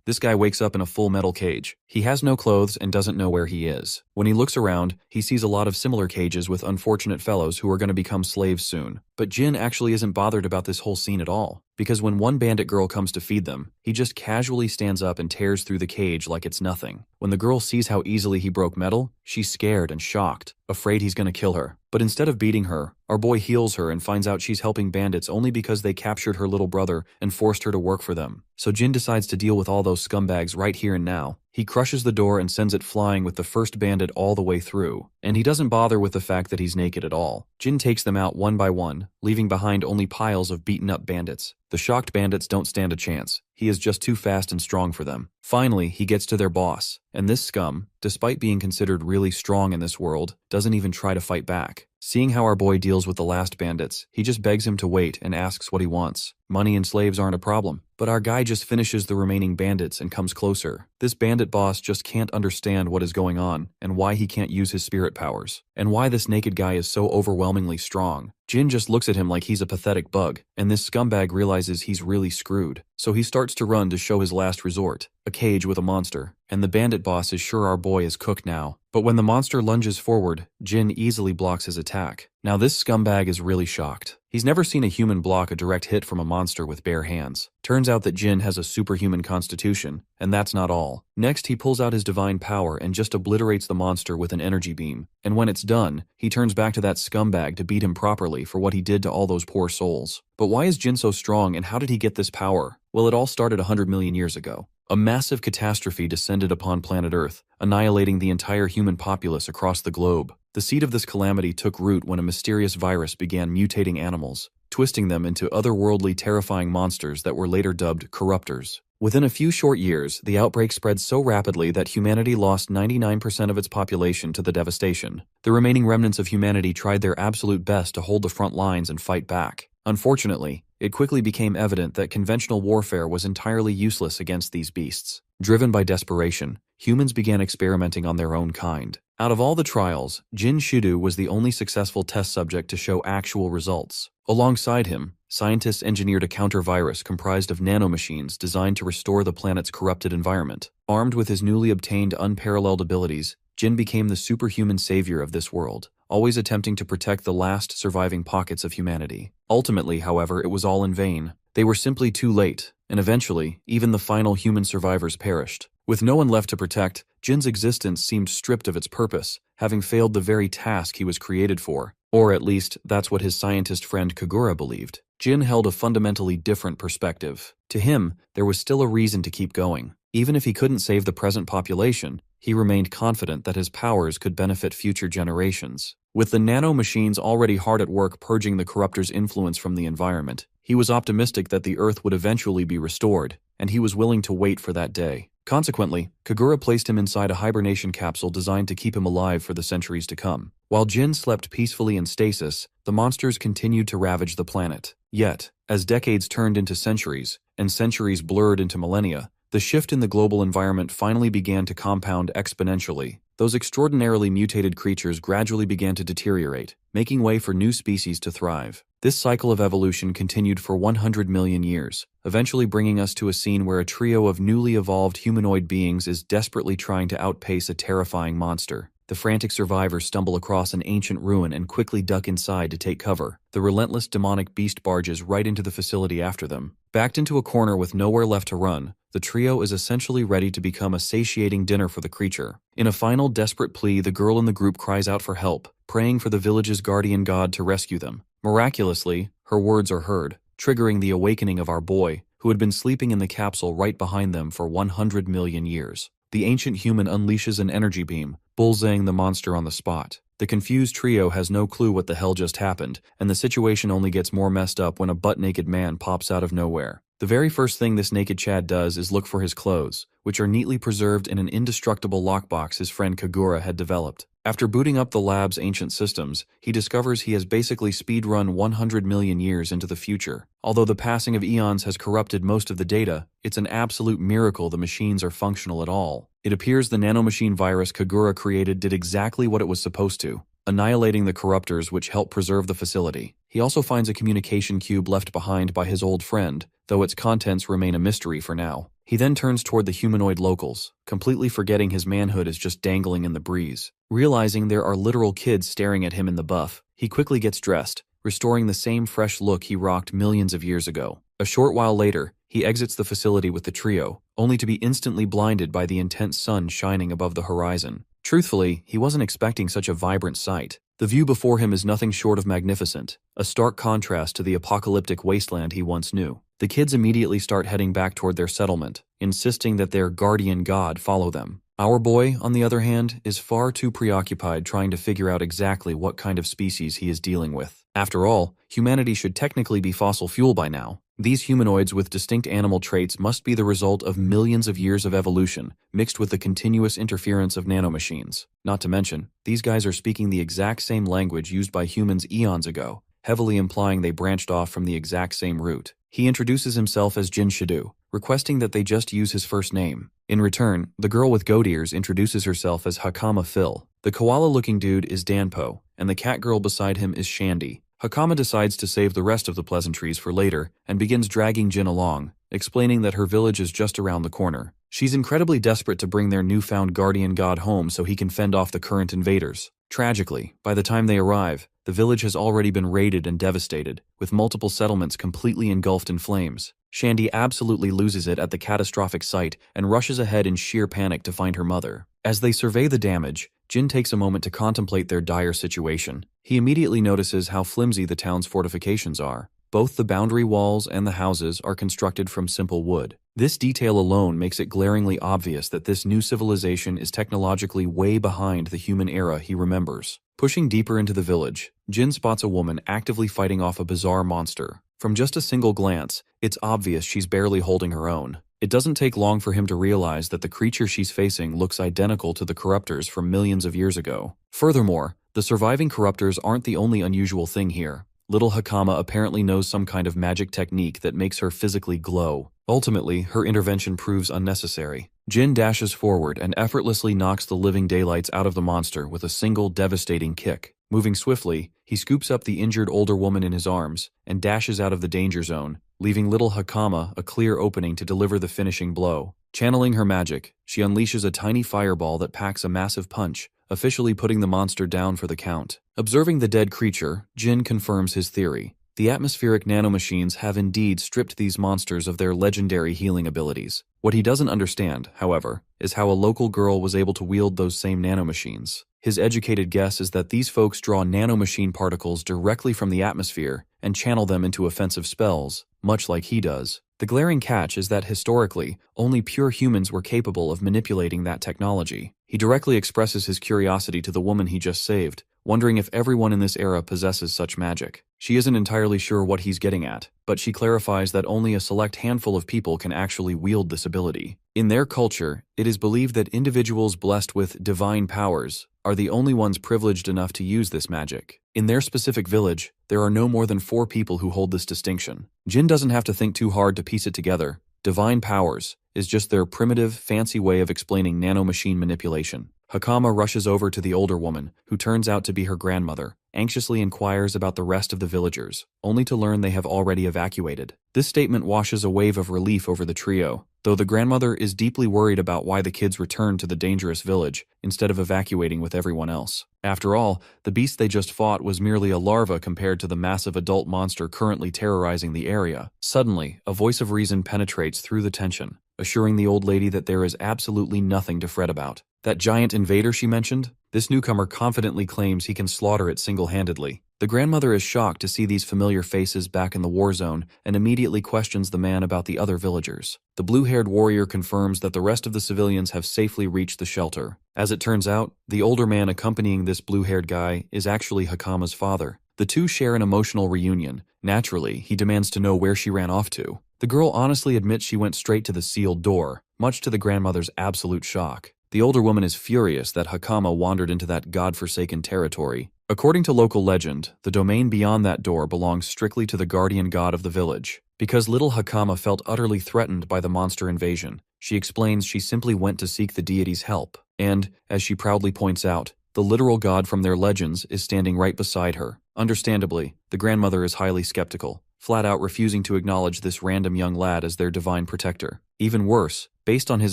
This guy wakes up in a full metal cage. He has no clothes and doesn't know where he is. When he looks around, he sees a lot of similar cages with unfortunate fellows who are going to become slaves soon. But Jin actually isn't bothered about this whole scene at all, because when one bandit girl comes to feed them, he just casually stands up and tears through the cage like it's nothing. When the girl sees how easily he broke metal, she's scared and shocked, afraid he's going to kill her. But instead of beating her, our boy heals her and finds out she's helping bandits only because they captured her little brother and forced her to work for them. So Jin decides to deal with all those scumbags right here and now. He crushes the door and sends it flying with the first bandit all the way through. And he doesn't bother with the fact that he's naked at all. Jin takes them out one by one, leaving behind only piles of beaten up bandits. The shocked bandits don't stand a chance. He is just too fast and strong for them. Finally, he gets to their boss, and this scum, despite being considered really strong in this world, doesn't even try to fight back. Seeing how our boy deals with the last bandits, he just begs him to wait and asks what he wants. Money and slaves aren't a problem, but our guy just finishes the remaining bandits and comes closer. This bandit boss just can't understand what is going on and why he can't use his spirit powers, and why this naked guy is so overwhelmingly strong. Jin just looks at him like he's a pathetic bug, and this scumbag realizes he's really screwed. So he starts to run to show his last resort, a cage with a monster, and the bandit boss is sure our boy is cooked now. But when the monster lunges forward, Jin easily blocks his attack. Now this scumbag is really shocked. He's never seen a human block a direct hit from a monster with bare hands. Turns out that Jin has a superhuman constitution, and that's not all. Next, he pulls out his divine power and just obliterates the monster with an energy beam. And when it's done, he turns back to that scumbag to beat him properly for what he did to all those poor souls. But why is Jin so strong, and how did he get this power? Well, it all started 100 million years ago. A massive catastrophe descended upon planet Earth, annihilating the entire human populace across the globe. The seed of this calamity took root when a mysterious virus began mutating animals, twisting them into otherworldly terrifying monsters that were later dubbed corruptors. Within a few short years, the outbreak spread so rapidly that humanity lost 99% of its population to the devastation. The remaining remnants of humanity tried their absolute best to hold the front lines and fight back. Unfortunately, it quickly became evident that conventional warfare was entirely useless against these beasts. Driven by desperation, humans began experimenting on their own kind. Out of all the trials, Jin Shudu was the only successful test subject to show actual results. Alongside him, scientists engineered a counter-virus comprised of nanomachines designed to restore the planet's corrupted environment. Armed with his newly obtained unparalleled abilities, Jin became the superhuman savior of this world, always attempting to protect the last surviving pockets of humanity. Ultimately, however, it was all in vain. They were simply too late, and eventually, even the final human survivors perished. With no one left to protect, Jin's existence seemed stripped of its purpose, having failed the very task he was created for. Or at least, that's what his scientist friend Kagura believed. Jin held a fundamentally different perspective. To him, there was still a reason to keep going. Even if he couldn't save the present population, he remained confident that his powers could benefit future generations. With the nano-machines already hard at work purging the corruptor's influence from the environment, he was optimistic that the Earth would eventually be restored, and he was willing to wait for that day. Consequently, Kagura placed him inside a hibernation capsule designed to keep him alive for the centuries to come. While Jin slept peacefully in stasis, the monsters continued to ravage the planet. Yet, as decades turned into centuries, and centuries blurred into millennia, the shift in the global environment finally began to compound exponentially. Those extraordinarily mutated creatures gradually began to deteriorate, making way for new species to thrive. This cycle of evolution continued for 100 million years, eventually bringing us to a scene where a trio of newly evolved humanoid beings is desperately trying to outpace a terrifying monster. The frantic survivors stumble across an ancient ruin and quickly duck inside to take cover. The relentless demonic beast barges right into the facility after them. Backed into a corner with nowhere left to run, the trio is essentially ready to become a satiating dinner for the creature. In a final desperate plea, the girl in the group cries out for help, praying for the village's guardian god to rescue them. Miraculously, her words are heard, triggering the awakening of our boy, who had been sleeping in the capsule right behind them for 100 million years. The ancient human unleashes an energy beam, bullseying the monster on the spot. The confused trio has no clue what the hell just happened, and the situation only gets more messed up when a butt-naked man pops out of nowhere. The very first thing this naked Chad does is look for his clothes, which are neatly preserved in an indestructible lockbox his friend Kagura had developed. After booting up the lab's ancient systems, he discovers he has basically speedrun 100 million years into the future. Although the passing of eons has corrupted most of the data, it's an absolute miracle the machines are functional at all. It appears the nanomachine virus Kagura created did exactly what it was supposed to, annihilating the corruptors which helped preserve the facility. He also finds a communication cube left behind by his old friend, though its contents remain a mystery for now. He then turns toward the humanoid locals, completely forgetting his manhood is just dangling in the breeze. Realizing there are literal kids staring at him in the buff, he quickly gets dressed, restoring the same fresh look he rocked millions of years ago. A short while later, he exits the facility with the trio, only to be instantly blinded by the intense sun shining above the horizon. Truthfully, he wasn't expecting such a vibrant sight. The view before him is nothing short of magnificent, a stark contrast to the apocalyptic wasteland he once knew. The kids immediately start heading back toward their settlement, insisting that their guardian god follow them. Our boy, on the other hand, is far too preoccupied trying to figure out exactly what kind of species he is dealing with. After all, humanity should technically be fossil fuel by now. These humanoids with distinct animal traits must be the result of millions of years of evolution, mixed with the continuous interference of nanomachines. Not to mention, these guys are speaking the exact same language used by humans eons ago, heavily implying they branched off from the exact same root. He introduces himself as Jin Shadu, requesting that they just use his first name. In return, the girl with goat ears introduces herself as Hakama Phil. The koala-looking dude is Danpo, and the cat girl beside him is Shandy. Hakama decides to save the rest of the pleasantries for later and begins dragging Jin along, explaining that her village is just around the corner. She's incredibly desperate to bring their newfound guardian god home so he can fend off the current invaders. Tragically, by the time they arrive, the village has already been raided and devastated, with multiple settlements completely engulfed in flames. Shandy absolutely loses it at the catastrophic sight and rushes ahead in sheer panic to find her mother. As they survey the damage, Jin takes a moment to contemplate their dire situation. He immediately notices how flimsy the town's fortifications are. Both the boundary walls and the houses are constructed from simple wood. This detail alone makes it glaringly obvious that this new civilization is technologically way behind the human era he remembers. Pushing deeper into the village, Jin spots a woman actively fighting off a bizarre monster. From just a single glance, it's obvious she's barely holding her own. It doesn't take long for him to realize that the creature she's facing looks identical to the corruptors from millions of years ago. Furthermore, the surviving corruptors aren't the only unusual thing here. Little Hakama apparently knows some kind of magic technique that makes her physically glow. Ultimately, her intervention proves unnecessary. Jin dashes forward and effortlessly knocks the living daylights out of the monster with a single devastating kick. Moving swiftly, he scoops up the injured older woman in his arms and dashes out of the danger zone, leaving little Hakama a clear opening to deliver the finishing blow. Channeling her magic, she unleashes a tiny fireball that packs a massive punch, officially putting the monster down for the count. Observing the dead creature, Jin confirms his theory. The atmospheric nanomachines have indeed stripped these monsters of their legendary healing abilities. What he doesn't understand, however, is how a local girl was able to wield those same nanomachines. His educated guess is that these folks draw nanomachine particles directly from the atmosphere and channel them into offensive spells, much like he does. The glaring catch is that historically, only pure humans were capable of manipulating that technology. He directly expresses his curiosity to the woman he just saved, wondering if everyone in this era possesses such magic. She isn't entirely sure what he's getting at, but she clarifies that only a select handful of people can actually wield this ability. In their culture, it is believed that individuals blessed with divine powers are the only ones privileged enough to use this magic. In their specific village, there are no more than 4 people who hold this distinction. Jin doesn't have to think too hard to piece it together. Divine powers is just their primitive, fancy way of explaining nanomachine manipulation. Hakama rushes over to the older woman, who turns out to be her grandmother, anxiously inquires about the rest of the villagers, only to learn they have already evacuated. This statement washes a wave of relief over the trio, though the grandmother is deeply worried about why the kids returned to the dangerous village instead of evacuating with everyone else. After all, the beast they just fought was merely a larva compared to the massive adult monster currently terrorizing the area. Suddenly, a voice of reason penetrates through the tension, assuring the old lady that there is absolutely nothing to fret about. That giant invader she mentioned? This newcomer confidently claims he can slaughter it single-handedly. The grandmother is shocked to see these familiar faces back in the war zone and immediately questions the man about the other villagers. The blue-haired warrior confirms that the rest of the civilians have safely reached the shelter. As it turns out, the older man accompanying this blue-haired guy is actually Hakama's father. The two share an emotional reunion. Naturally, he demands to know where she ran off to. The girl honestly admits she went straight to the sealed door, much to the grandmother's absolute shock. The older woman is furious that Hakama wandered into that godforsaken territory. According to local legend, the domain beyond that door belongs strictly to the guardian god of the village. Because little Hakama felt utterly threatened by the monster invasion, she explains she simply went to seek the deity's help. And, as she proudly points out, the literal god from their legends is standing right beside her. Understandably, the grandmother is highly skeptical, flat out refusing to acknowledge this random young lad as their divine protector. Even worse, based on his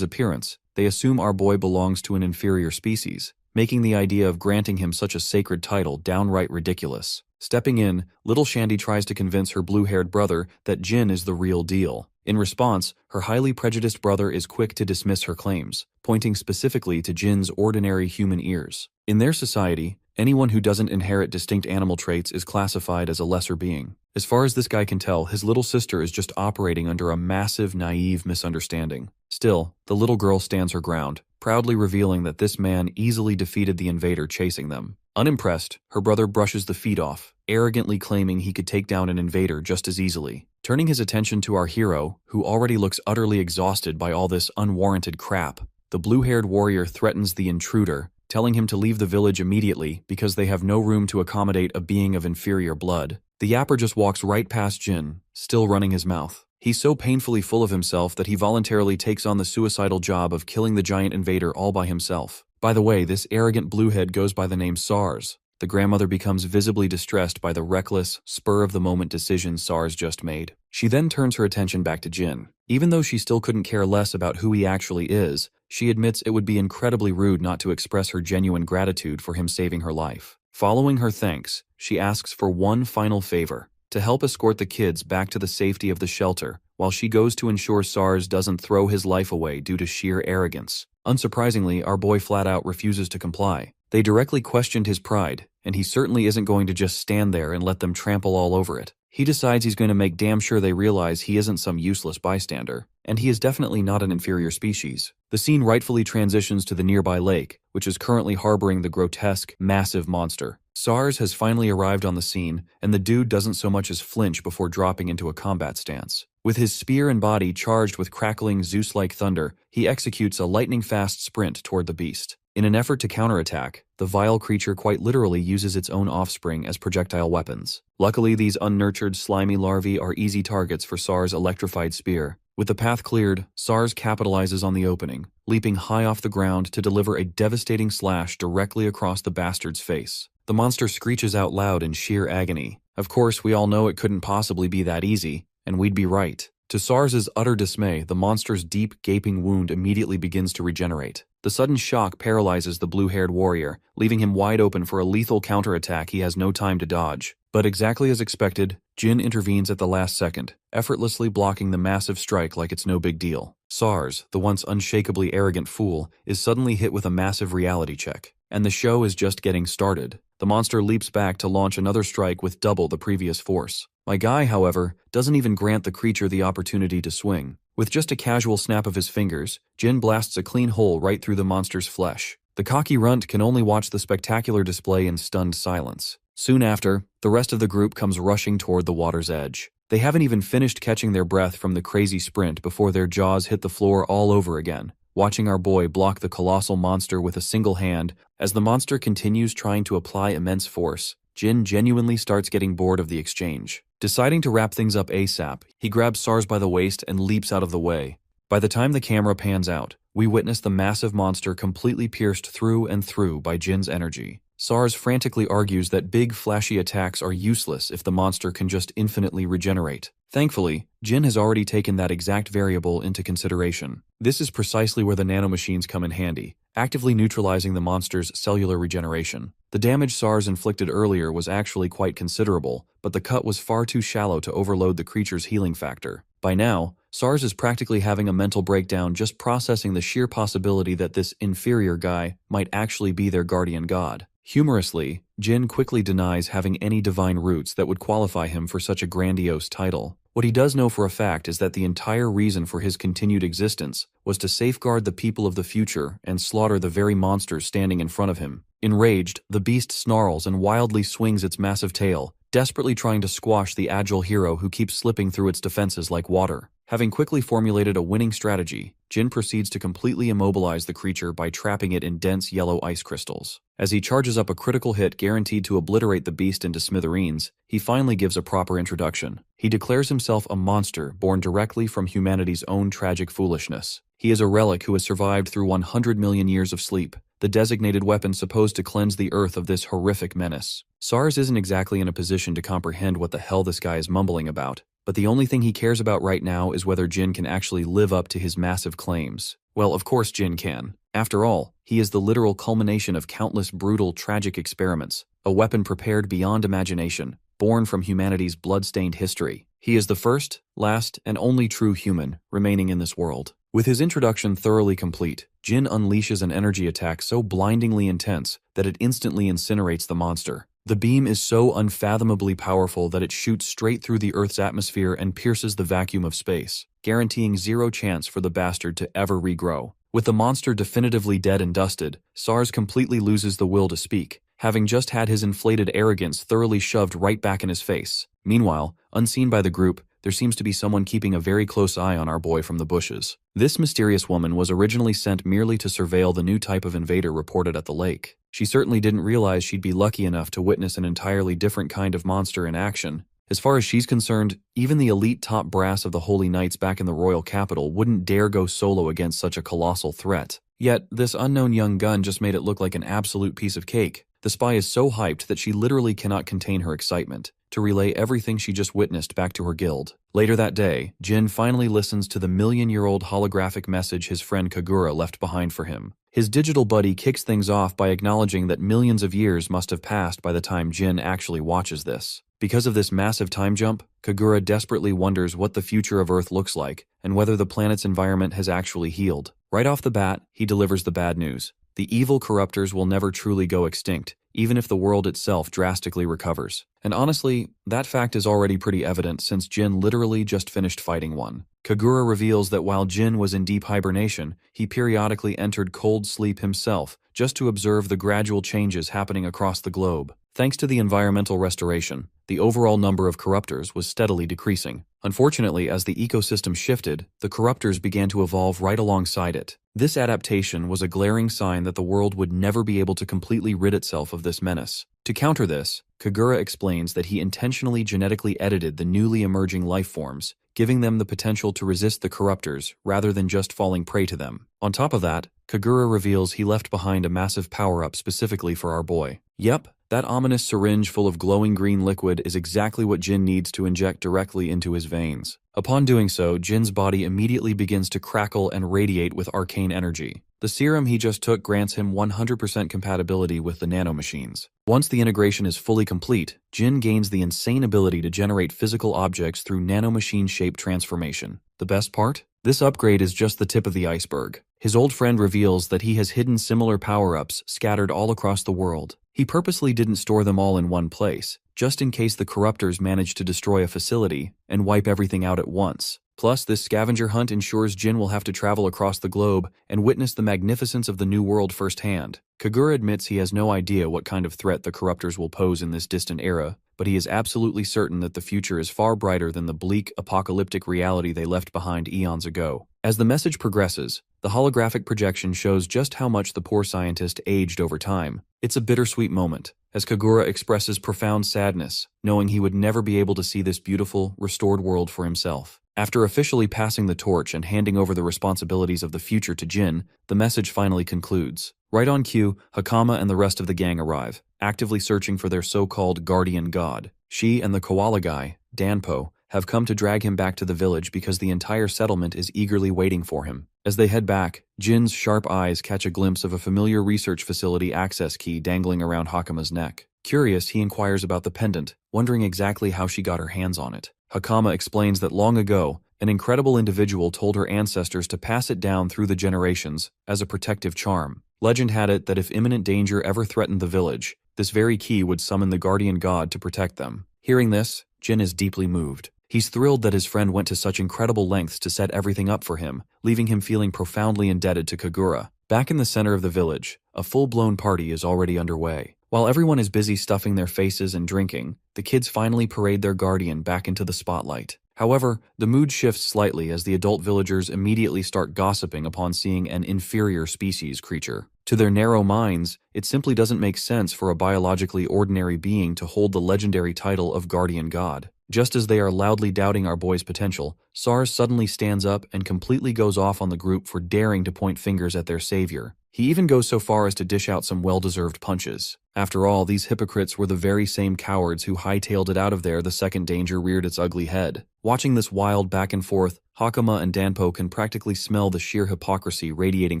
appearance, they assume our boy belongs to an inferior species, making the idea of granting him such a sacred title downright ridiculous. Stepping in, little Shandy tries to convince her blue-haired brother that Jin is the real deal. In response, her highly prejudiced brother is quick to dismiss her claims, pointing specifically to Jin's ordinary human ears. In their society, anyone who doesn't inherit distinct animal traits is classified as a lesser being. As far as this guy can tell, his little sister is just operating under a massive, naive misunderstanding. Still, the little girl stands her ground, proudly revealing that this man easily defeated the invader chasing them. Unimpressed, her brother brushes the feet off, arrogantly claiming he could take down an invader just as easily. Turning his attention to our hero, who already looks utterly exhausted by all this unwarranted crap, the blue-haired warrior threatens the intruder, telling him to leave the village immediately because they have no room to accommodate a being of inferior blood. The yapper just walks right past Jin, still running his mouth. He's so painfully full of himself that he voluntarily takes on the suicidal job of killing the giant invader all by himself. By the way, this arrogant bluehead goes by the name Sars. The grandmother becomes visibly distressed by the reckless, spur-of-the-moment decision Sars just made. She then turns her attention back to Jin. Even though she still couldn't care less about who he actually is, she admits it would be incredibly rude not to express her genuine gratitude for him saving her life. Following her thanks, she asks for one final favor: to help escort the kids back to the safety of the shelter, while she goes to ensure Sars doesn't throw his life away due to sheer arrogance. Unsurprisingly, our boy flat-out refuses to comply. They directly questioned his pride, and he certainly isn't going to just stand there and let them trample all over it. He decides he's going to make damn sure they realize he isn't some useless bystander, and he is definitely not an inferior species. The scene rightfully transitions to the nearby lake, which is currently harboring the grotesque, massive monster. Sars has finally arrived on the scene, and the dude doesn't so much as flinch before dropping into a combat stance. With his spear and body charged with crackling Zeus-like thunder, he executes a lightning-fast sprint toward the beast. In an effort to counterattack, the vile creature quite literally uses its own offspring as projectile weapons. Luckily, these unnurtured, slimy larvae are easy targets for Sars' electrified spear. With the path cleared, Sars capitalizes on the opening, leaping high off the ground to deliver a devastating slash directly across the bastard's face. The monster screeches out loud in sheer agony. Of course, we all know it couldn't possibly be that easy, and we'd be right. To Sars' utter dismay, the monster's deep, gaping wound immediately begins to regenerate. The sudden shock paralyzes the blue-haired warrior, leaving him wide open for a lethal counterattack he has no time to dodge. But exactly as expected, Jin intervenes at the last second, effortlessly blocking the massive strike like it's no big deal. Sars, the once unshakably arrogant fool, is suddenly hit with a massive reality check. And the show is just getting started. The monster leaps back to launch another strike with double the previous force. My guy, however, doesn't even grant the creature the opportunity to swing. With just a casual snap of his fingers, Jin blasts a clean hole right through the monster's flesh. The cocky runt can only watch the spectacular display in stunned silence. Soon after, the rest of the group comes rushing toward the water's edge. They haven't even finished catching their breath from the crazy sprint before their jaws hit the floor all over again, watching our boy block the colossal monster with a single hand. As the monster continues trying to apply immense force, Jin genuinely starts getting bored of the exchange. Deciding to wrap things up ASAP, he grabs Sars by the waist and leaps out of the way. By the time the camera pans out, we witness the massive monster completely pierced through and through by Jin's energy. Sars frantically argues that big, flashy attacks are useless if the monster can just infinitely regenerate. Thankfully, Jin has already taken that exact variable into consideration. This is precisely where the nanomachines come in handy, actively neutralizing the monster's cellular regeneration. The damage Sars inflicted earlier was actually quite considerable, but the cut was far too shallow to overload the creature's healing factor. By now, Sars is practically having a mental breakdown just processing the sheer possibility that this inferior guy might actually be their guardian god. Humorously, Jin quickly denies having any divine roots that would qualify him for such a grandiose title. What he does know for a fact is that the entire reason for his continued existence was to safeguard the people of the future and slaughter the very monsters standing in front of him. Enraged, the beast snarls and wildly swings its massive tail, desperately trying to squash the agile hero who keeps slipping through its defenses like water. Having quickly formulated a winning strategy, Jin proceeds to completely immobilize the creature by trapping it in dense yellow ice crystals. As he charges up a critical hit guaranteed to obliterate the beast into smithereens, he finally gives a proper introduction. He declares himself a monster born directly from humanity's own tragic foolishness. He is a relic who has survived through 100 million years of sleep, the designated weapon supposed to cleanse the earth of this horrific menace. Sars isn't exactly in a position to comprehend what the hell this guy is mumbling about, but the only thing he cares about right now is whether Jin can actually live up to his massive claims. Well, of course Jin can. After all, he is the literal culmination of countless brutal, tragic experiments, a weapon prepared beyond imagination, born from humanity's blood-stained history. He is the first, last, and only true human remaining in this world. With his introduction thoroughly complete, Jin unleashes an energy attack so blindingly intense that it instantly incinerates the monster. The beam is so unfathomably powerful that it shoots straight through the Earth's atmosphere and pierces the vacuum of space, guaranteeing zero chance for the bastard to ever regrow. With the monster definitively dead and dusted, SARS completely loses the will to speak, having just had his inflated arrogance thoroughly shoved right back in his face. Meanwhile, unseen by the group, there seems to be someone keeping a very close eye on our boy from the bushes. This mysterious woman was originally sent merely to surveil the new type of invader reported at the lake. She certainly didn't realize she'd be lucky enough to witness an entirely different kind of monster in action. As far as she's concerned, even the elite top brass of the Holy Knights back in the royal capital wouldn't dare go solo against such a colossal threat. Yet, this unknown young gun just made it look like an absolute piece of cake. The spy is so hyped that she literally cannot contain her excitement to relay everything she just witnessed back to her guild. Later that day, Jin finally listens to the million-year-old holographic message his friend Kagura left behind for him. His digital buddy kicks things off by acknowledging that millions of years must have passed by the time Jin actually watches this. Because of this massive time jump, Kagura desperately wonders what the future of Earth looks like and whether the planet's environment has actually healed. Right off the bat, he delivers the bad news. The evil corruptors will never truly go extinct, even if the world itself drastically recovers. And honestly, that fact is already pretty evident since Jin literally just finished fighting one. Kagura reveals that while Jin was in deep hibernation, he periodically entered cold sleep himself, just to observe the gradual changes happening across the globe. Thanks to the environmental restoration, the overall number of corruptors was steadily decreasing. Unfortunately, as the ecosystem shifted, the corruptors began to evolve right alongside it. This adaptation was a glaring sign that the world would never be able to completely rid itself of this menace. To counter this, Kagura explains that he intentionally genetically edited the newly emerging life forms, giving them the potential to resist the corruptors rather than just falling prey to them. On top of that, Kagura reveals he left behind a massive power-up specifically for our boy. Yep, that ominous syringe full of glowing green liquid is exactly what Jin needs to inject directly into his veins. Upon doing so, Jin's body immediately begins to crackle and radiate with arcane energy. The serum he just took grants him 100% compatibility with the nanomachines. Once the integration is fully complete, Jin gains the insane ability to generate physical objects through nanomachine shape transformation. The best part? This upgrade is just the tip of the iceberg. His old friend reveals that he has hidden similar power-ups scattered all across the world. He purposely didn't store them all in one place, just in case the corruptors manage to destroy a facility and wipe everything out at once. Plus, this scavenger hunt ensures Jin will have to travel across the globe and witness the magnificence of the new world firsthand. Kagura admits he has no idea what kind of threat the corruptors will pose in this distant era, but he is absolutely certain that the future is far brighter than the bleak, apocalyptic reality they left behind eons ago. As the message progresses, the holographic projection shows just how much the poor scientist aged over time. It's a bittersweet moment, as Kagura expresses profound sadness, knowing he would never be able to see this beautiful, restored world for himself. After officially passing the torch and handing over the responsibilities of the future to Jin, the message finally concludes. Right on cue, Hakama and the rest of the gang arrive, actively searching for their so-called guardian god. She and the koala guy, Danpo, have come to drag him back to the village because the entire settlement is eagerly waiting for him. As they head back, Jin's sharp eyes catch a glimpse of a familiar research facility access key dangling around Hakama's neck. Curious, he inquires about the pendant, wondering exactly how she got her hands on it. Hakama explains that long ago, an incredible individual told her ancestors to pass it down through the generations as a protective charm. Legend had it that if imminent danger ever threatened the village, this very key would summon the guardian god to protect them. Hearing this, Jin is deeply moved. He's thrilled that his friend went to such incredible lengths to set everything up for him, leaving him feeling profoundly indebted to Kagura. Back in the center of the village, a full-blown party is already underway. While everyone is busy stuffing their faces and drinking, the kids finally parade their guardian back into the spotlight. However, the mood shifts slightly as the adult villagers immediately start gossiping upon seeing an inferior species creature. To their narrow minds, it simply doesn't make sense for a biologically ordinary being to hold the legendary title of guardian god. Just as they are loudly doubting our boy's potential, SARS suddenly stands up and completely goes off on the group for daring to point fingers at their savior. He even goes so far as to dish out some well-deserved punches. After all, these hypocrites were the very same cowards who hightailed it out of there the second danger reared its ugly head. Watching this wild back and forth, Hakama and Danpo can practically smell the sheer hypocrisy radiating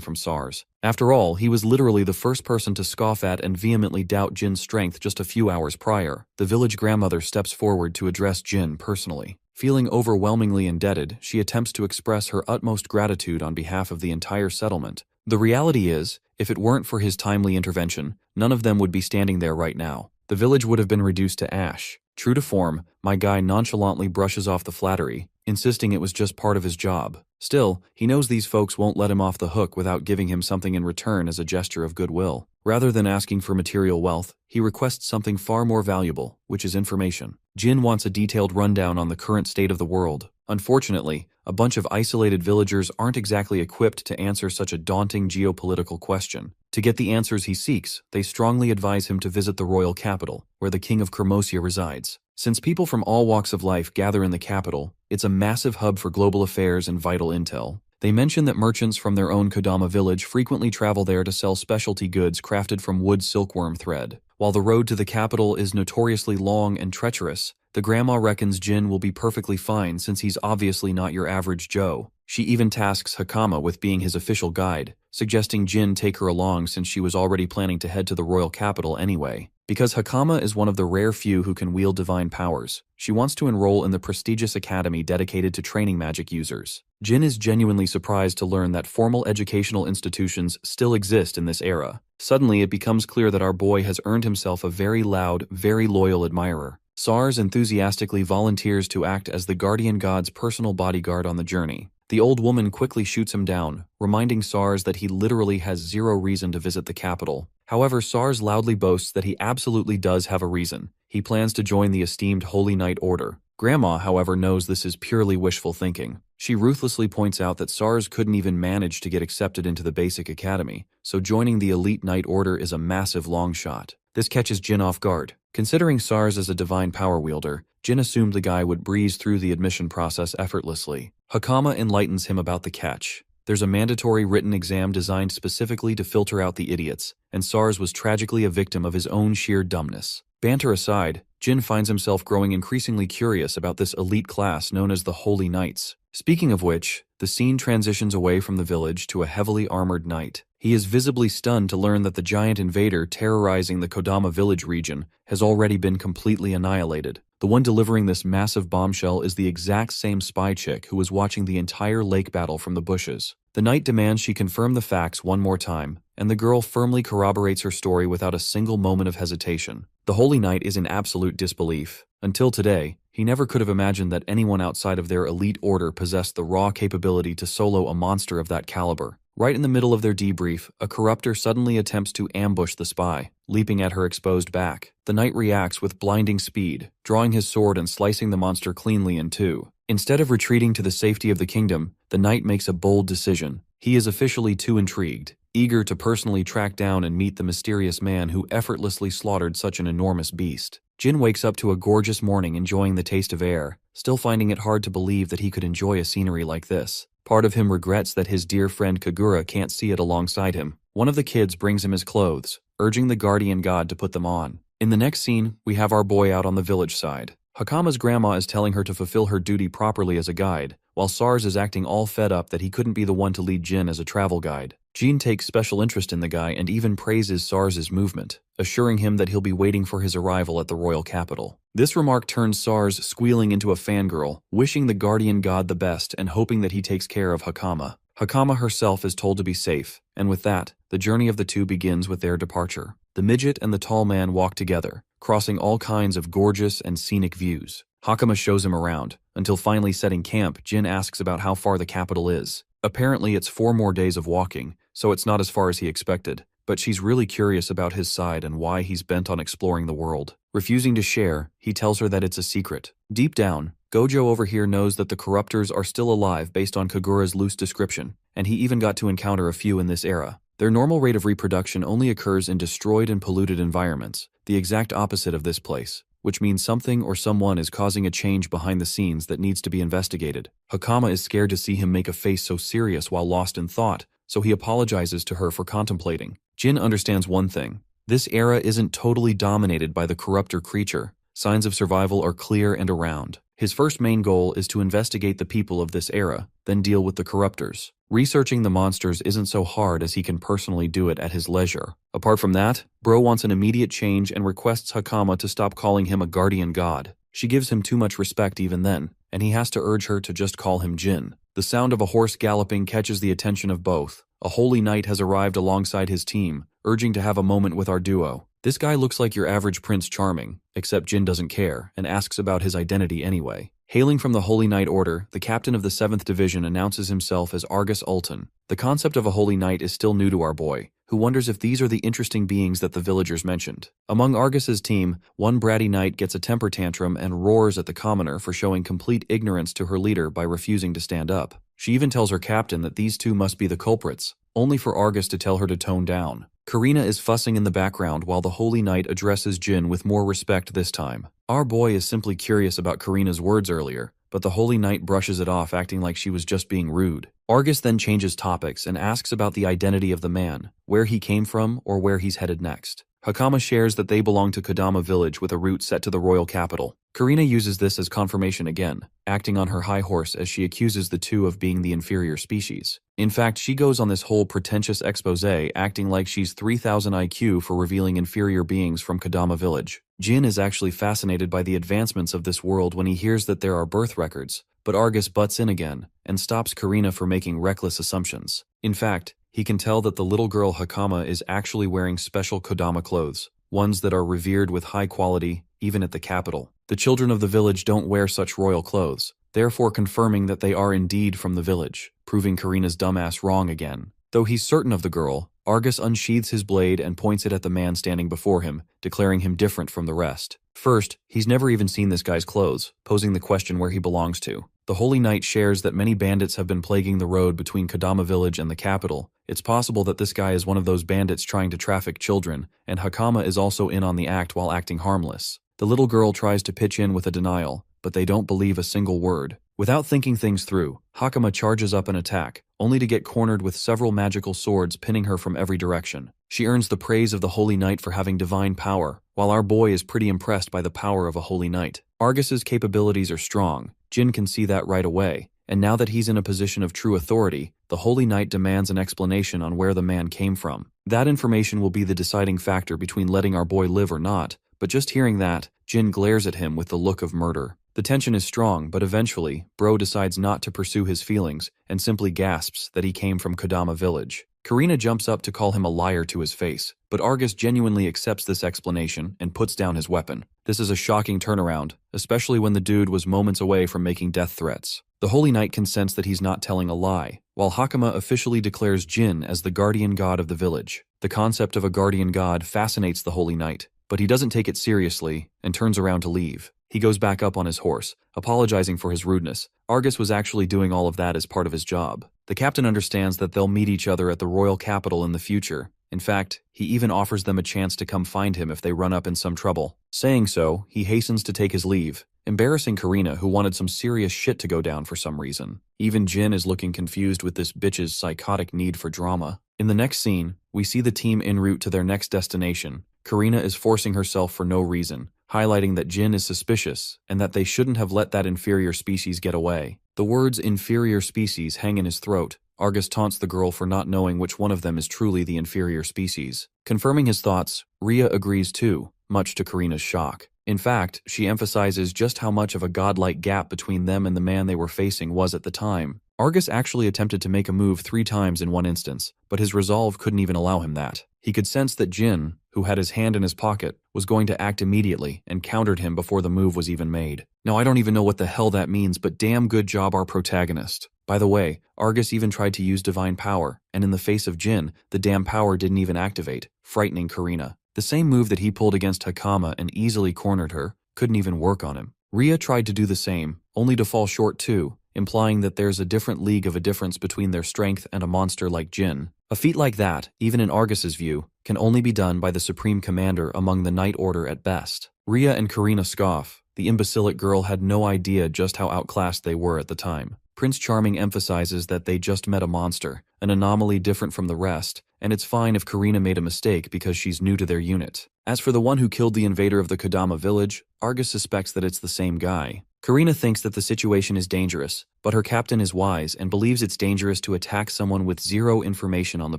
from SARS. After all, he was literally the first person to scoff at and vehemently doubt Jin's strength just a few hours prior. The village grandmother steps forward to address Jin personally. Feeling overwhelmingly indebted, she attempts to express her utmost gratitude on behalf of the entire settlement. The reality is, if it weren't for his timely intervention, none of them would be standing there right now. The village would have been reduced to ash. True to form, my guy nonchalantly brushes off the flattery, insisting it was just part of his job. Still, he knows these folks won't let him off the hook without giving him something in return as a gesture of goodwill. Rather than asking for material wealth, he requests something far more valuable, which is information. Jin wants a detailed rundown on the current state of the world. Unfortunately, a bunch of isolated villagers aren't exactly equipped to answer such a daunting geopolitical question. To get the answers he seeks, they strongly advise him to visit the royal capital, where the king of Chromosia resides. Since people from all walks of life gather in the capital, it's a massive hub for global affairs and vital intel. They mention that merchants from their own Kodama village frequently travel there to sell specialty goods crafted from wood silkworm thread. While the road to the capital is notoriously long and treacherous, the grandma reckons Jin will be perfectly fine since he's obviously not your average Joe. She even tasks Hakama with being his official guide, suggesting Jin take her along since she was already planning to head to the royal capital anyway. Because Hakama is one of the rare few who can wield divine powers, she wants to enroll in the prestigious academy dedicated to training magic users. Jin is genuinely surprised to learn that formal educational institutions still exist in this era. Suddenly, it becomes clear that our boy has earned himself a very loud, very loyal admirer. SARS enthusiastically volunteers to act as the guardian god's personal bodyguard on the journey. The old woman quickly shoots him down, reminding SARS that he literally has zero reason to visit the capital. However, SARS loudly boasts that he absolutely does have a reason. He plans to join the esteemed Holy Knight Order. Grandma, however, knows this is purely wishful thinking. She ruthlessly points out that SARS couldn't even manage to get accepted into the basic academy, so joining the elite Knight Order is a massive long shot. This catches Jin off guard. Considering SARS as a divine power wielder, Jin assumed the guy would breeze through the admission process effortlessly. Hakama enlightens him about the catch. There's a mandatory written exam designed specifically to filter out the idiots, and SARS was tragically a victim of his own sheer dumbness. Banter aside, Jin finds himself growing increasingly curious about this elite class known as the Holy Knights. Speaking of which, the scene transitions away from the village to a heavily armored knight. He is visibly stunned to learn that the giant invader terrorizing the Kodama village region has already been completely annihilated. The one delivering this massive bombshell is the exact same spy chick who was watching the entire lake battle from the bushes. The knight demands she confirm the facts one more time, and the girl firmly corroborates her story without a single moment of hesitation. The Holy Knight is in absolute disbelief. Until today, he never could have imagined that anyone outside of their elite order possessed the raw capability to solo a monster of that caliber. Right in the middle of their debrief, a corruptor suddenly attempts to ambush the spy, leaping at her exposed back. The knight reacts with blinding speed, drawing his sword and slicing the monster cleanly in two. Instead of retreating to the safety of the kingdom, the knight makes a bold decision. He is officially too intrigued, eager to personally track down and meet the mysterious man who effortlessly slaughtered such an enormous beast. Jin wakes up to a gorgeous morning enjoying the taste of air, still finding it hard to believe that he could enjoy a scenery like this. Part of him regrets that his dear friend Kagura can't see it alongside him. One of the kids brings him his clothes, urging the guardian god to put them on. In the next scene, we have our boy out on the village side. Hakama's grandma is telling her to fulfill her duty properly as a guide, while SARS is acting all fed up that he couldn't be the one to lead Jin as a travel guide. Jin takes special interest in the guy and even praises SARS' movement, assuring him that he'll be waiting for his arrival at the royal capital. This remark turns SARS squealing into a fangirl, wishing the guardian god the best and hoping that he takes care of Hakama. Hakama herself is told to be safe, and with that, the journey of the two begins with their departure. The midget and the tall man walk together, crossing all kinds of gorgeous and scenic views. Hakama shows him around, until finally setting camp, Jin asks about how far the capital is. Apparently it's 4 more days of walking, so it's not as far as he expected, but she's really curious about his side and why he's bent on exploring the world. Refusing to share, he tells her that it's a secret. Deep down, Gojo over here knows that the corruptors are still alive based on Kagura's loose description, and he even got to encounter a few in this era. Their normal rate of reproduction only occurs in destroyed and polluted environments, the exact opposite of this place, which means something or someone is causing a change behind the scenes that needs to be investigated. Hakama is scared to see him make a face so serious while lost in thought, so he apologizes to her for contemplating. Jin understands one thing. This era isn't totally dominated by the corruptor creature. Signs of survival are clear and around. His first main goal is to investigate the people of this era, then deal with the corruptors. Researching the monsters isn't so hard as he can personally do it at his leisure. Apart from that, Bro wants an immediate change and requests Hakama to stop calling him a guardian god. She gives him too much respect even then, and he has to urge her to just call him Jin. The sound of a horse galloping catches the attention of both. A holy knight has arrived alongside his team, urging to have a moment with our duo. This guy looks like your average Prince Charming, except Jin doesn't care, and asks about his identity anyway. Hailing from the Holy Knight Order, the captain of the 7th Division announces himself as Argus Ulton. The concept of a holy knight is still new to our boy, who wonders if these are the interesting beings that the villagers mentioned. Among Argus's team, one bratty knight gets a temper tantrum and roars at the commoner for showing complete ignorance to her leader by refusing to stand up. She even tells her captain that these two must be the culprits, only for Argus to tell her to tone down. Karina is fussing in the background while the Holy Knight addresses Jin with more respect this time. Our boy is simply curious about Karina's words earlier, but the Holy Knight brushes it off, acting like she was just being rude. Argus then changes topics and asks about the identity of the man, where he came from, or where he's headed next. Hakama shares that they belong to Kodama village with a route set to the royal capital. Karina uses this as confirmation again, acting on her high horse as she accuses the two of being the inferior species. In fact, she goes on this whole pretentious exposé, acting like she's 3000 IQ for revealing inferior beings from Kodama village. Jin is actually fascinated by the advancements of this world when he hears that there are birth records, but Argus butts in again and stops Karina from making reckless assumptions. In fact, he can tell that the little girl Hakama is actually wearing special Kodama clothes, ones that are revered with high quality, even at the capital. The children of the village don't wear such royal clothes, therefore confirming that they are indeed from the village, proving Karina's dumbass wrong again. Though he's certain of the girl, Argus unsheathes his blade and points it at the man standing before him, declaring him different from the rest. First, he's never even seen this guy's clothes, posing the question where he belongs to. The Holy Knight shares that many bandits have been plaguing the road between Kodama village and the capital. It's possible that this guy is one of those bandits trying to traffic children, and Hakama is also in on the act while acting harmless. The little girl tries to pitch in with a denial, but they don't believe a single word. Without thinking things through, Hakama charges up an attack, only to get cornered with several magical swords pinning her from every direction. She earns the praise of the Holy Knight for having divine power, while our boy is pretty impressed by the power of a Holy Knight. Argus's capabilities are strong. Jin can see that right away, and now that he's in a position of true authority, the Holy Knight demands an explanation on where the man came from. That information will be the deciding factor between letting our boy live or not, but just hearing that, Jin glares at him with the look of murder. The tension is strong, but eventually, Bro decides not to pursue his feelings and simply gasps that he came from Kodama village. Karina jumps up to call him a liar to his face, but Argus genuinely accepts this explanation and puts down his weapon. This is a shocking turnaround, especially when the dude was moments away from making death threats. The Holy Knight can sense that he's not telling a lie, while Hakama officially declares Jin as the guardian god of the village. The concept of a guardian god fascinates the Holy Knight, but he doesn't take it seriously and turns around to leave. He goes back up on his horse, apologizing for his rudeness. Argus was actually doing all of that as part of his job. The captain understands that they'll meet each other at the royal capital in the future. In fact, he even offers them a chance to come find him if they run up in some trouble. Saying so, he hastens to take his leave, embarrassing Karina, who wanted some serious shit to go down for some reason. Even Jin is looking confused with this bitch's psychotic need for drama. In the next scene, we see the team en route to their next destination. Karina is forcing herself for no reason, highlighting that Jin is suspicious and that they shouldn't have let that inferior species get away. The words inferior species hang in his throat. Argus taunts the girl for not knowing which one of them is truly the inferior species. Confirming his thoughts, Rhea agrees too, much to Karina's shock. In fact, she emphasizes just how much of a godlike gap between them and the man they were facing was at the time. Argus actually attempted to make a move 3 times in one instance, but his resolve couldn't even allow him that. He could sense that Jin, who had his hand in his pocket, was going to act immediately and countered him before the move was even made. Now, I don't even know what the hell that means, but damn good job our protagonist. By the way, Argus even tried to use divine power, and in the face of Jin, the damn power didn't even activate, frightening Karina. The same move that he pulled against Hakama and easily cornered her couldn't even work on him. Rhea tried to do the same, only to fall short too, implying that there's a different league of a difference between their strength and a monster like Jin. A feat like that, even in Argus's view, can only be done by the Supreme Commander among the Knight Order at best. Rhea and Karina scoff. The imbecilic girl had no idea just how outclassed they were at the time. Prince Charming emphasizes that they just met a monster, an anomaly different from the rest, and it's fine if Karina made a mistake because she's new to their unit. As for the one who killed the invader of the Kodama village, Argus suspects that it's the same guy. Karina thinks that the situation is dangerous, but her captain is wise and believes it's dangerous to attack someone with zero information on the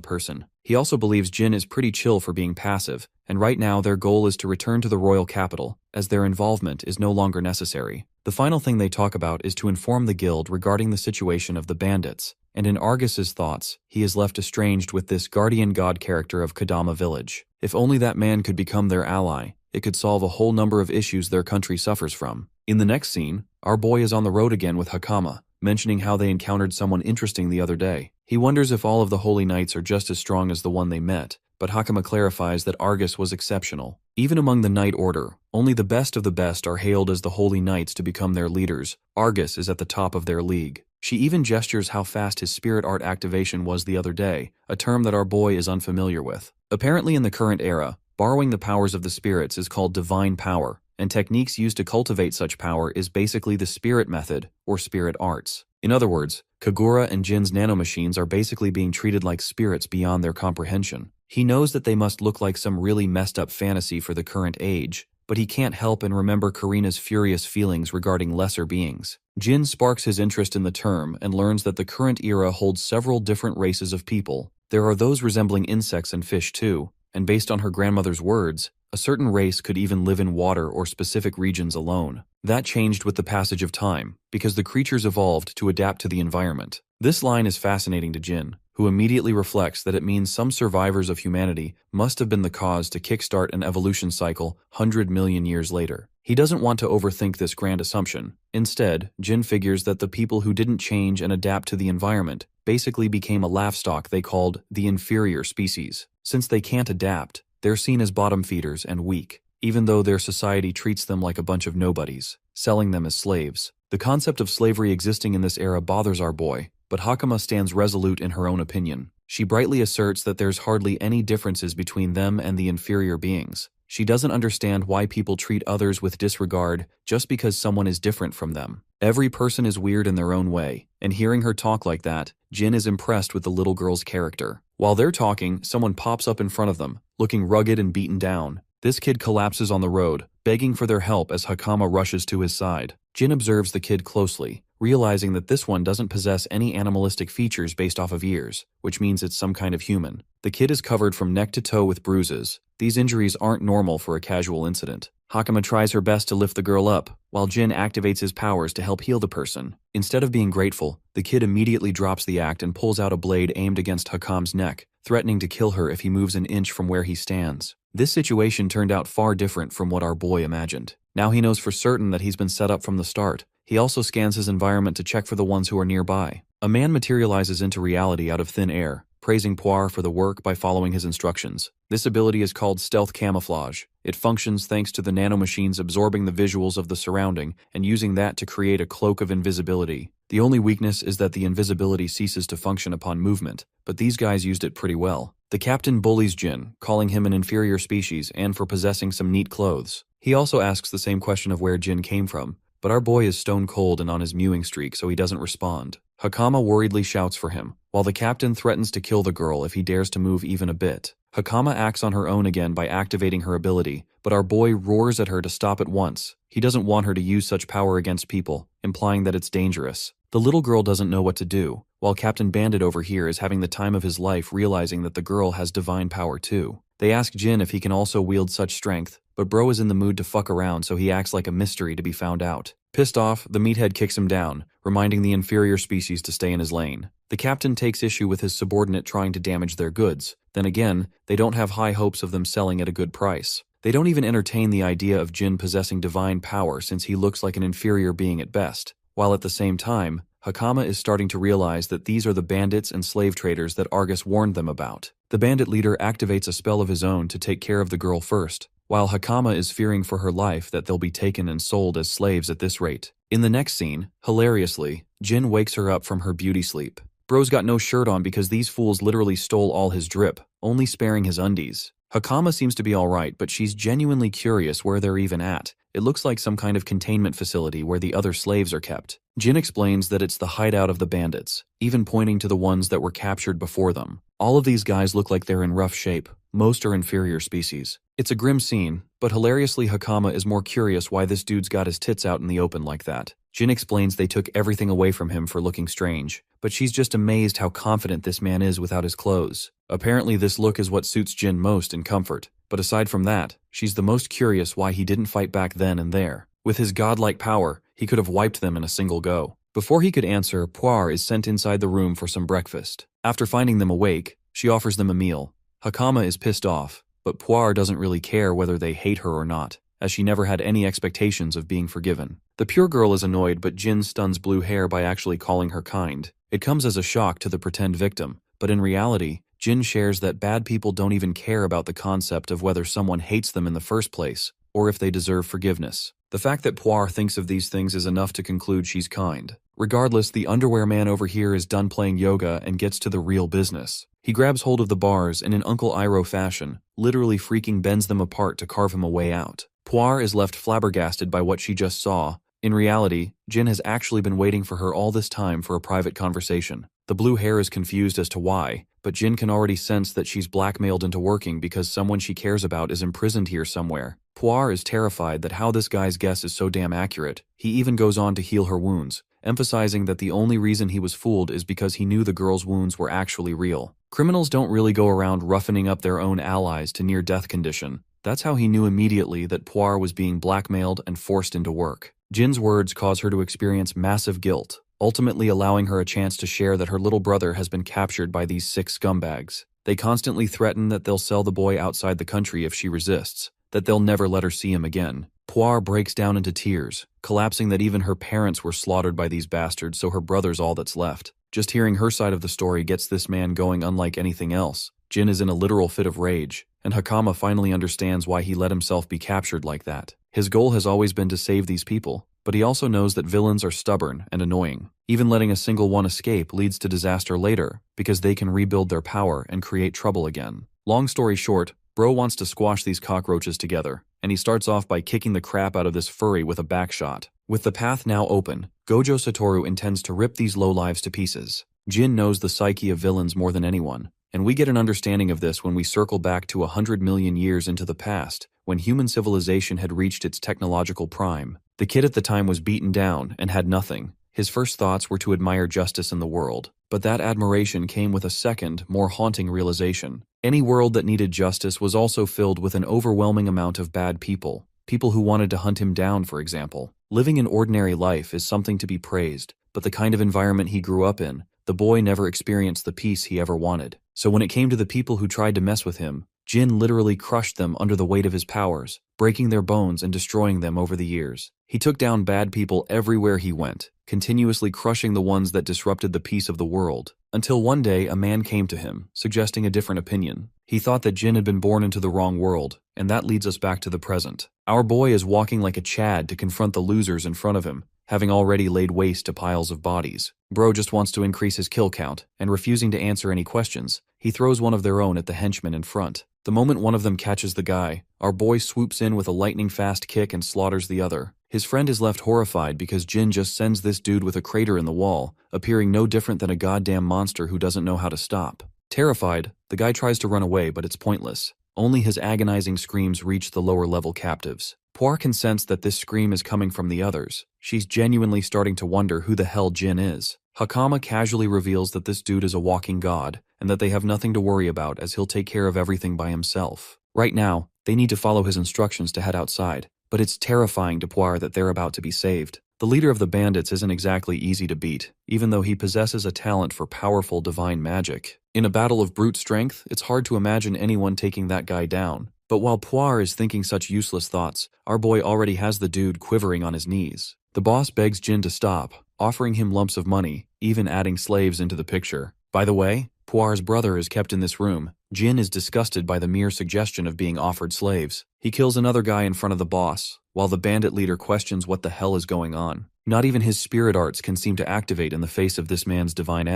person. He also believes Jin is pretty chill for being passive, and right now their goal is to return to the royal capital, as their involvement is no longer necessary. The final thing they talk about is to inform the guild regarding the situation of the bandits, and in Argus's thoughts, he is left estranged with this guardian god character of Kodama village. If only that man could become their ally, it could solve a whole number of issues their country suffers from. In the next scene, our boy is on the road again with Hakama, mentioning how they encountered someone interesting the other day. He wonders if all of the holy knights are just as strong as the one they met, but Hakama clarifies that Argus was exceptional. Even among the Knight Order, only the best of the best are hailed as the holy knights to become their leaders. Argus is at the top of their league. She even gestures how fast his spirit art activation was the other day, a term that our boy is unfamiliar with. Apparently in the current era, borrowing the powers of the spirits is called divine power, and techniques used to cultivate such power is basically the spirit method, or spirit arts. In other words, Kagura and Jin's nanomachines are basically being treated like spirits beyond their comprehension. He knows that they must look like some really messed up fantasy for the current age, but he can't help and remember Karina's furious feelings regarding lesser beings. Jin sparks his interest in the term and learns that the current era holds several different races of people. There are those resembling insects and fish too, and based on her grandmother's words, a certain race could even live in water or specific regions alone. That changed with the passage of time, because the creatures evolved to adapt to the environment. This line is fascinating to Jin, who immediately reflects that it means some survivors of humanity must have been the cause to kickstart an evolution cycle 100 million years later. He doesn't want to overthink this grand assumption. Instead, Jin figures that the people who didn't change and adapt to the environment basically became a laughstock they called the inferior species. Since they can't adapt, they're seen as bottom feeders and weak, even though their society treats them like a bunch of nobodies, selling them as slaves. The concept of slavery existing in this era bothers our boy, but Hakama stands resolute in her own opinion. She brightly asserts that there's hardly any differences between them and the inferior beings. She doesn't understand why people treat others with disregard just because someone is different from them. Every person is weird in their own way, and hearing her talk like that, Jin is impressed with the little girl's character. While they're talking, someone pops up in front of them, looking rugged and beaten down. This kid collapses on the road, begging for their help as Hakama rushes to his side. Jin observes the kid closely, realizing that this one doesn't possess any animalistic features based off of ears, which means it's some kind of human. The kid is covered from neck to toe with bruises. These injuries aren't normal for a casual incident. Hakama tries her best to lift the girl up, while Jin activates his powers to help heal the person. Instead of being grateful, the kid immediately drops the act and pulls out a blade aimed against Hakama's neck, threatening to kill her if he moves an inch from where he stands. This situation turned out far different from what our boy imagined. Now he knows for certain that he's been set up from the start. He also scans his environment to check for the ones who are nearby. A man materializes into reality out of thin air, praising Poir for the work by following his instructions. This ability is called stealth camouflage. It functions thanks to the nanomachines absorbing the visuals of the surrounding and using that to create a cloak of invisibility. The only weakness is that the invisibility ceases to function upon movement, but these guys used it pretty well. The captain bullies Jin, calling him an inferior species and for possessing some neat clothes. He also asks the same question of where Jin came from, but our boy is stone cold and on his mewing streak, so he doesn't respond. Hakama worriedly shouts for him, while the captain threatens to kill the girl if he dares to move even a bit. Hakama acts on her own again by activating her ability, but our boy roars at her to stop at once. He doesn't want her to use such power against people, implying that it's dangerous. The little girl doesn't know what to do, while Captain Bandit over here is having the time of his life realizing that the girl has divine power too. They ask Jin if he can also wield such strength, but bro is in the mood to fuck around, so he acts like a mystery to be found out. Pissed off, the meathead kicks him down, reminding the inferior species to stay in his lane. The captain takes issue with his subordinate trying to damage their goods. Then again, they don't have high hopes of them selling at a good price. They don't even entertain the idea of Jin possessing divine power since he looks like an inferior being at best. While at the same time, Hakama is starting to realize that these are the bandits and slave traders that Argus warned them about. The bandit leader activates a spell of his own to take care of the girl first, while Hakama is fearing for her life that they'll be taken and sold as slaves at this rate. In the next scene, hilariously, Jin wakes her up from her beauty sleep. Bro's got no shirt on because these fools literally stole all his drip, only sparing his undies. Hakama seems to be alright, but she's genuinely curious where they're even at. It looks like some kind of containment facility where the other slaves are kept. Jin explains that it's the hideout of the bandits, even pointing to the ones that were captured before them. All of these guys look like they're in rough shape. Most are inferior species. It's a grim scene, but hilariously Hakama is more curious why this dude's got his tits out in the open like that. Jin explains they took everything away from him for looking strange, but she's just amazed how confident this man is without his clothes. Apparently this look is what suits Jin most in comfort, but aside from that, she's the most curious why he didn't fight back then and there. With his godlike power, he could have wiped them in a single go. Before he could answer, Puar is sent inside the room for some breakfast. After finding them awake, she offers them a meal. Hakama is pissed off, but Puar doesn't really care whether they hate her or not, as she never had any expectations of being forgiven. The pure girl is annoyed, but Jin stuns Blue Hair by actually calling her kind. It comes as a shock to the pretend victim, but in reality, Jin shares that bad people don't even care about the concept of whether someone hates them in the first place, or if they deserve forgiveness. The fact that Puar thinks of these things is enough to conclude she's kind. Regardless, the underwear man over here is done playing yoga and gets to the real business. He grabs hold of the bars and in Uncle Iroh fashion, literally freaking bends them apart to carve him a way out. Puar is left flabbergasted by what she just saw. In reality, Jin has actually been waiting for her all this time for a private conversation. The Blue Hair is confused as to why, but Jin can already sense that she's blackmailed into working because someone she cares about is imprisoned here somewhere. Puar is terrified that how this guy's guess is so damn accurate. He even goes on to heal her wounds, emphasizing that the only reason he was fooled is because he knew the girl's wounds were actually real. Criminals don't really go around roughening up their own allies to near-death condition. That's how he knew immediately that Puar was being blackmailed and forced into work. Jin's words cause her to experience massive guilt, ultimately allowing her a chance to share that her little brother has been captured by these 6 scumbags. They constantly threaten that they'll sell the boy outside the country if she resists, that they'll never let her see him again. Puar breaks down into tears, collapsing that even her parents were slaughtered by these bastards, so her brother's all that's left. Just hearing her side of the story gets this man going unlike anything else. Jin is in a literal fit of rage, and Hakama finally understands why he let himself be captured like that. His goal has always been to save these people, but he also knows that villains are stubborn and annoying. Even letting a single one escape leads to disaster later, because they can rebuild their power and create trouble again. Long story short, Bro wants to squash these cockroaches together, and he starts off by kicking the crap out of this furry with a backshot. With the path now open, Gojo Satoru intends to rip these lowlives to pieces. Jin knows the psyche of villains more than anyone, and we get an understanding of this when we circle back to 100 million years into the past, when human civilization had reached its technological prime. The kid at the time was beaten down and had nothing. His first thoughts were to admire justice in the world, but that admiration came with a second, more haunting realization. Any world that needed justice was also filled with an overwhelming amount of bad people. People who wanted to hunt him down, for example. Living an ordinary life is something to be praised, but the kind of environment he grew up in, the boy never experienced the peace he ever wanted. So when it came to the people who tried to mess with him, Jin literally crushed them under the weight of his powers, breaking their bones and destroying them over the years. He took down bad people everywhere he went, continuously crushing the ones that disrupted the peace of the world, until one day a man came to him, suggesting a different opinion. He thought that Jin had been born into the wrong world, and that leads us back to the present. Our boy is walking like a Chad to confront the losers in front of him, having already laid waste to piles of bodies. Bro just wants to increase his kill count, and refusing to answer any questions, he throws one of their own at the henchman in front. The moment one of them catches the guy, our boy swoops in with a lightning-fast kick and slaughters the other. His friend is left horrified because Jin just sends this dude with a crater in the wall, appearing no different than a goddamn monster who doesn't know how to stop. Terrified, the guy tries to run away, but it's pointless. Only his agonizing screams reach the lower-level captives. Puar can sense that this scream is coming from the others. She's genuinely starting to wonder who the hell Jin is. Hakama casually reveals that this dude is a walking god, and that they have nothing to worry about as he'll take care of everything by himself. Right now, they need to follow his instructions to head outside, but it's terrifying to Puar that they're about to be saved. The leader of the bandits isn't exactly easy to beat, even though he possesses a talent for powerful divine magic. In a battle of brute strength, it's hard to imagine anyone taking that guy down. But while Puar is thinking such useless thoughts, our boy already has the dude quivering on his knees. The boss begs Jin to stop, offering him lumps of money, even adding slaves into the picture. By the way, Puar's brother is kept in this room. Jin is disgusted by the mere suggestion of being offered slaves. He kills another guy in front of the boss, while the bandit leader questions what the hell is going on. Not even his spirit arts can seem to activate in the face of this man's divine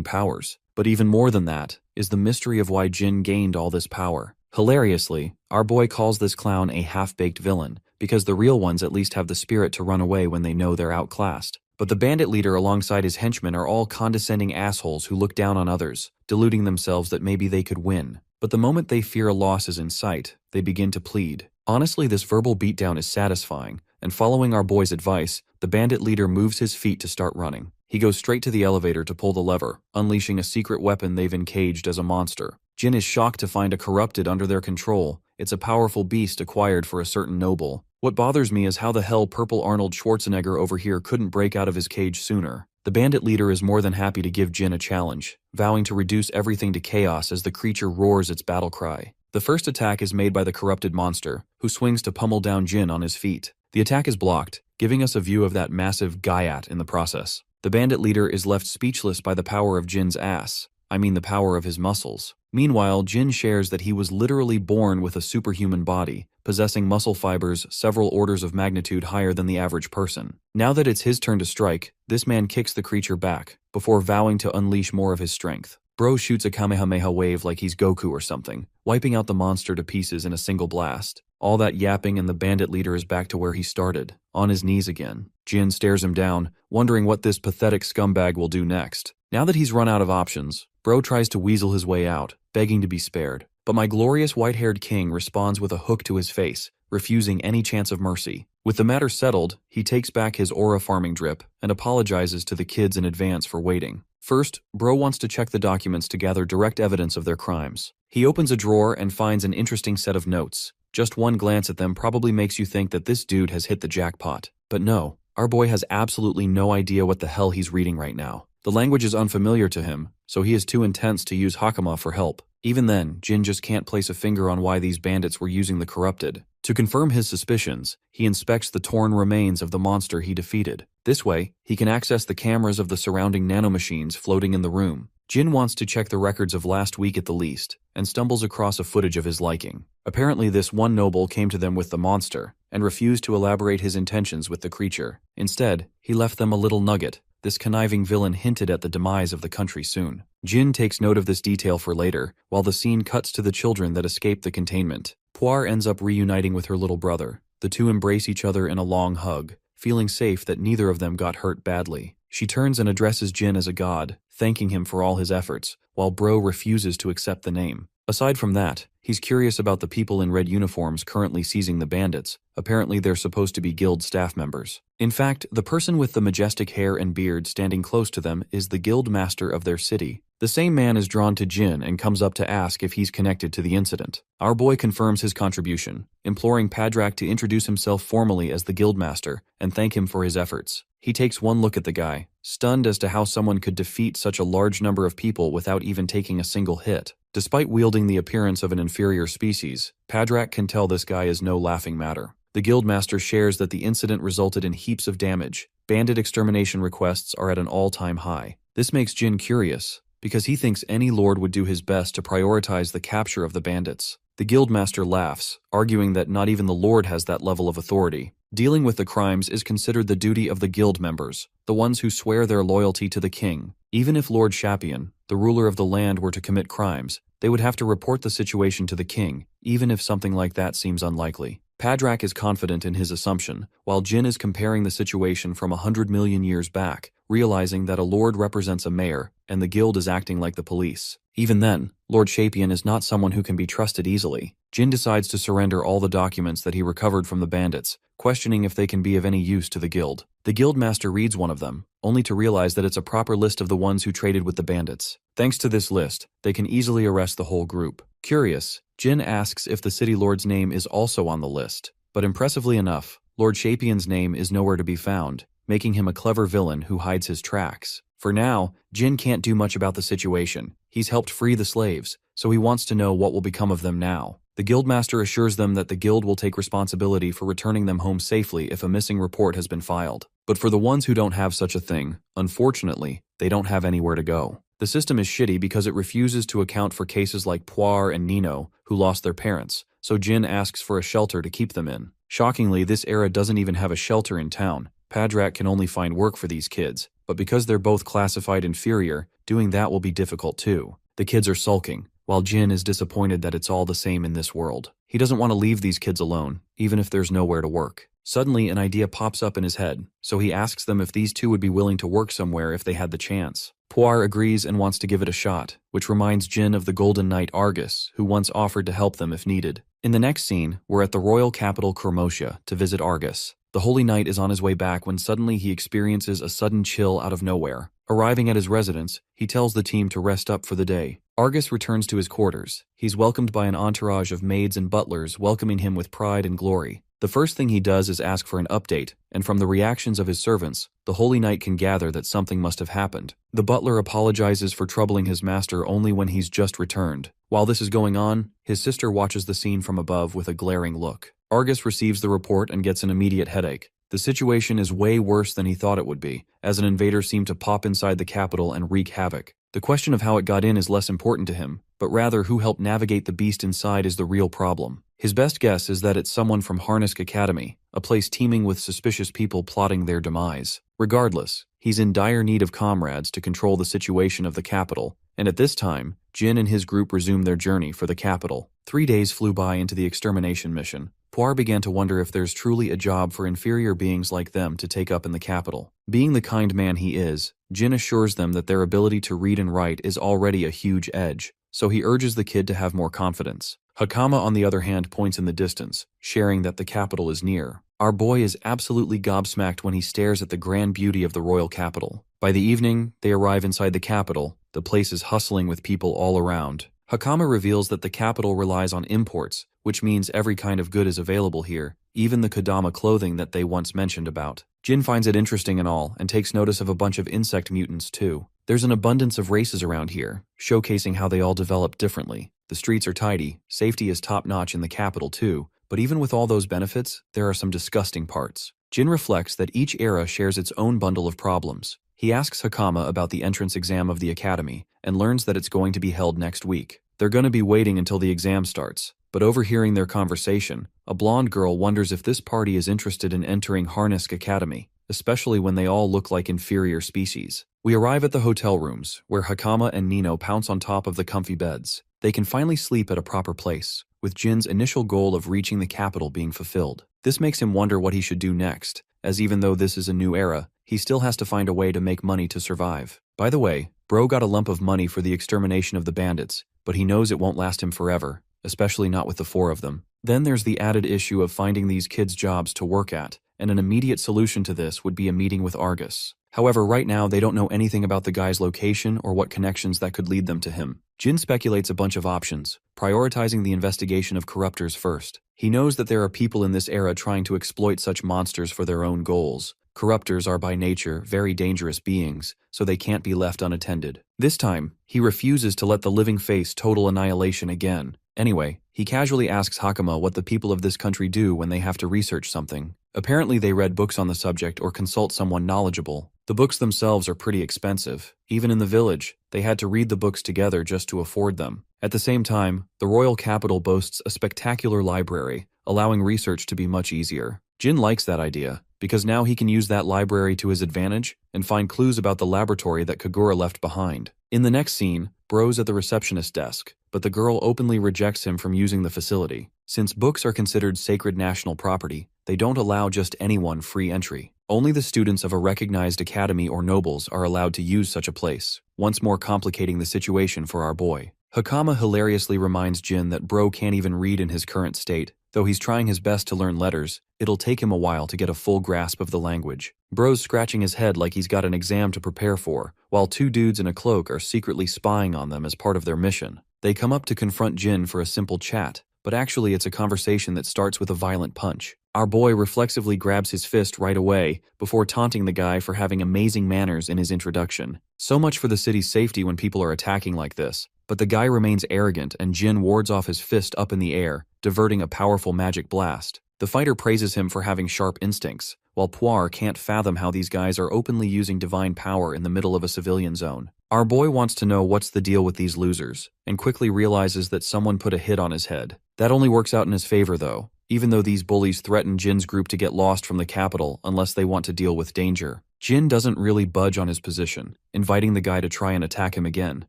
powers. But even more than that is the mystery of why Jin gained all this power. Hilariously, our boy calls this clown a half-baked villain, because the real ones at least have the spirit to run away when they know they're outclassed. But the bandit leader alongside his henchmen are all condescending assholes who look down on others, deluding themselves that maybe they could win. But the moment they fear a loss is in sight, they begin to plead. Honestly, this verbal beatdown is satisfying, and following our boy's advice, the bandit leader moves his feet to start running. He goes straight to the elevator to pull the lever, unleashing a secret weapon they've encaged as a monster. Jin is shocked to find a corrupted under their control. It's a powerful beast acquired for a certain noble. What bothers me is how the hell purple Arnold Schwarzenegger over here couldn't break out of his cage sooner. The bandit leader is more than happy to give Jin a challenge, vowing to reduce everything to chaos as the creature roars its battle cry. The first attack is made by the corrupted monster, who swings to pummel down Jin on his feet. The attack is blocked, giving us a view of that massive Gaiat in the process. The bandit leader is left speechless by the power of Jin's ass. I mean the power of his muscles. Meanwhile, Jin shares that he was literally born with a superhuman body, possessing muscle fibers several orders of magnitude higher than the average person. Now that it's his turn to strike, this man kicks the creature back, before vowing to unleash more of his strength. Bro shoots a Kamehameha wave like he's Goku or something, wiping out the monster to pieces in a single blast. All that yapping and the bandit leader is back to where he started, on his knees again. Jin stares him down, wondering what this pathetic scumbag will do next. Now that he's run out of options, Bro tries to weasel his way out, begging to be spared. But my glorious white-haired king responds with a hook to his face, refusing any chance of mercy. With the matter settled, he takes back his aura farming drip and apologizes to the kids in advance for waiting. First, Bro wants to check the documents to gather direct evidence of their crimes. He opens a drawer and finds an interesting set of notes. Just one glance at them probably makes you think that this dude has hit the jackpot. But no, our boy has absolutely no idea what the hell he's reading right now. The language is unfamiliar to him, so he is too intense to use Hakama for help. Even then, Jin just can't place a finger on why these bandits were using the corrupted. To confirm his suspicions, he inspects the torn remains of the monster he defeated. This way, he can access the cameras of the surrounding nanomachines floating in the room. Jin wants to check the records of last week at the least, and stumbles across a footage of his liking. Apparently this one noble came to them with the monster, and refused to elaborate his intentions with the creature. Instead, he left them a little nugget. This conniving villain hinted at the demise of the country soon. Jin takes note of this detail for later, while the scene cuts to the children that escape the containment. Puar ends up reuniting with her little brother. The two embrace each other in a long hug, feeling safe that neither of them got hurt badly. She turns and addresses Jin as a god, thanking him for all his efforts, while Bro refuses to accept the name. Aside from that, he's curious about the people in red uniforms currently seizing the bandits. Apparently they're supposed to be guild staff members. In fact, the person with the majestic hair and beard standing close to them is the guild master of their city. The same man is drawn to Jin and comes up to ask if he's connected to the incident. Our boy confirms his contribution, imploring Padrak to introduce himself formally as the guild master and thank him for his efforts. He takes one look at the guy, stunned as to how someone could defeat such a large number of people without even taking a single hit. Despite wielding the appearance of an inferior species, Padrak can tell this guy is no laughing matter. The guildmaster shares that the incident resulted in heaps of damage. Bandit extermination requests are at an all-time high. This makes Jin curious, because he thinks any lord would do his best to prioritize the capture of the bandits. The guildmaster laughs, arguing that not even the lord has that level of authority. Dealing with the crimes is considered the duty of the guild members, the ones who swear their loyalty to the king. Even if Lord Shapian, the ruler of the land, were to commit crimes, they would have to report the situation to the king, even if something like that seems unlikely. Padrak is confident in his assumption, while Jin is comparing the situation from 100 million years back, realizing that a lord represents a mayor, and the guild is acting like the police. Even then, Lord Shapian is not someone who can be trusted easily. Jin decides to surrender all the documents that he recovered from the bandits, questioning if they can be of any use to the guild. The guildmaster reads one of them, only to realize that it's a proper list of the ones who traded with the bandits. Thanks to this list, they can easily arrest the whole group. Curious, Jin asks if the city lord's name is also on the list, but impressively enough, Lord Shapian's name is nowhere to be found, making him a clever villain who hides his tracks. For now, Jin can't do much about the situation. He's helped free the slaves, so he wants to know what will become of them now. The guildmaster assures them that the guild will take responsibility for returning them home safely if a missing report has been filed. But for the ones who don't have such a thing, unfortunately, they don't have anywhere to go. The system is shitty because it refuses to account for cases like Puar and Nino, who lost their parents, so Jin asks for a shelter to keep them in. Shockingly, this era doesn't even have a shelter in town. Padrak can only find work for these kids, but because they're both classified inferior, doing that will be difficult too. The kids are sulking, while Jin is disappointed that it's all the same in this world. He doesn't want to leave these kids alone, even if there's nowhere to work. Suddenly, an idea pops up in his head, so he asks them if these two would be willing to work somewhere if they had the chance. Puar agrees and wants to give it a shot, which reminds Jin of the Golden Knight Argus, who once offered to help them if needed. In the next scene, we're at the royal capital Kermosia to visit Argus. The Holy Knight is on his way back when suddenly he experiences a sudden chill out of nowhere. Arriving at his residence, he tells the team to rest up for the day. Argus returns to his quarters. He's welcomed by an entourage of maids and butlers welcoming him with pride and glory. The first thing he does is ask for an update, and from the reactions of his servants, the Holy Knight can gather that something must have happened. The butler apologizes for troubling his master only when he's just returned. While this is going on, his sister watches the scene from above with a glaring look. Argus receives the report and gets an immediate headache. The situation is way worse than he thought it would be, as an invader seemed to pop inside the capital and wreak havoc. The question of how it got in is less important to him, but rather who helped navigate the beast inside is the real problem. His best guess is that it's someone from Harnisk Academy, a place teeming with suspicious people plotting their demise. Regardless, he's in dire need of comrades to control the situation of the capital, and at this time, Jin and his group resume their journey for the capital. 3 days flew by into the extermination mission. Puar began to wonder if there's truly a job for inferior beings like them to take up in the capital. Being the kind man he is, Jin assures them that their ability to read and write is already a huge edge, so he urges the kid to have more confidence. Hakama, on the other hand, points in the distance, sharing that the capital is near. Our boy is absolutely gobsmacked when he stares at the grand beauty of the royal capital. By the evening, they arrive inside the capital. The place is hustling with people all around. Hakama reveals that the capital relies on imports, which means every kind of good is available here, even the Kodama clothing that they once mentioned about. Jin finds it interesting and all, and takes notice of a bunch of insect mutants too. There's an abundance of races around here, showcasing how they all develop differently. The streets are tidy, safety is top-notch in the capital too, but even with all those benefits, there are some disgusting parts. Jin reflects that each era shares its own bundle of problems. He asks Hakama about the entrance exam of the academy, and learns that it's going to be held next week. They're going to be waiting until the exam starts, but overhearing their conversation, a blonde girl wonders if this party is interested in entering Harnisk Academy, especially when they all look like inferior species. We arrive at the hotel rooms, where Hakama and Nino pounce on top of the comfy beds. They can finally sleep at a proper place, with Jin's initial goal of reaching the capital being fulfilled. This makes him wonder what he should do next, as even though this is a new era, he still has to find a way to make money to survive. By the way, Bro got a lump of money for the extermination of the bandits, but he knows it won't last him forever, especially not with the 4 of them. Then there's the added issue of finding these kids jobs to work at, and an immediate solution to this would be a meeting with Argus. However, right now they don't know anything about the guy's location or what connections that could lead them to him. Jin speculates a bunch of options, prioritizing the investigation of corruptors first. He knows that there are people in this era trying to exploit such monsters for their own goals. Corruptors are by nature very dangerous beings, so they can't be left unattended. This time, he refuses to let the living face total annihilation again. Anyway, he casually asks Hakama what the people of this country do when they have to research something. Apparently they read books on the subject or consult someone knowledgeable. The books themselves are pretty expensive. Even in the village, they had to read the books together just to afford them. At the same time, the royal capital boasts a spectacular library, allowing research to be much easier. Jin likes that idea, because now he can use that library to his advantage and find clues about the laboratory that Kagura left behind. In the next scene, Bro's at the receptionist desk, but the girl openly rejects him from using the facility. Since books are considered sacred national property, they don't allow just anyone free entry. Only the students of a recognized academy or nobles are allowed to use such a place, once more complicating the situation for our boy. Hakama hilariously reminds Jin that Bro can't even read in his current state. Though he's trying his best to learn letters, it'll take him a while to get a full grasp of the language. Bro's scratching his head like he's got an exam to prepare for, while 2 dudes in a cloak are secretly spying on them as part of their mission. They come up to confront Jin for a simple chat, but actually it's a conversation that starts with a violent punch. Our boy reflexively grabs his fist right away, before taunting the guy for having amazing manners in his introduction. So much for the city's safety when people are attacking like this. But the guy remains arrogant and Jin wards off his fist up in the air, diverting a powerful magic blast. The fighter praises him for having sharp instincts, while Puar can't fathom how these guys are openly using divine power in the middle of a civilian zone. Our boy wants to know what's the deal with these losers, and quickly realizes that someone put a hit on his head. That only works out in his favor though, even though these bullies threaten Jin's group to get lost from the capital unless they want to deal with danger. Jin doesn't really budge on his position, inviting the guy to try and attack him again,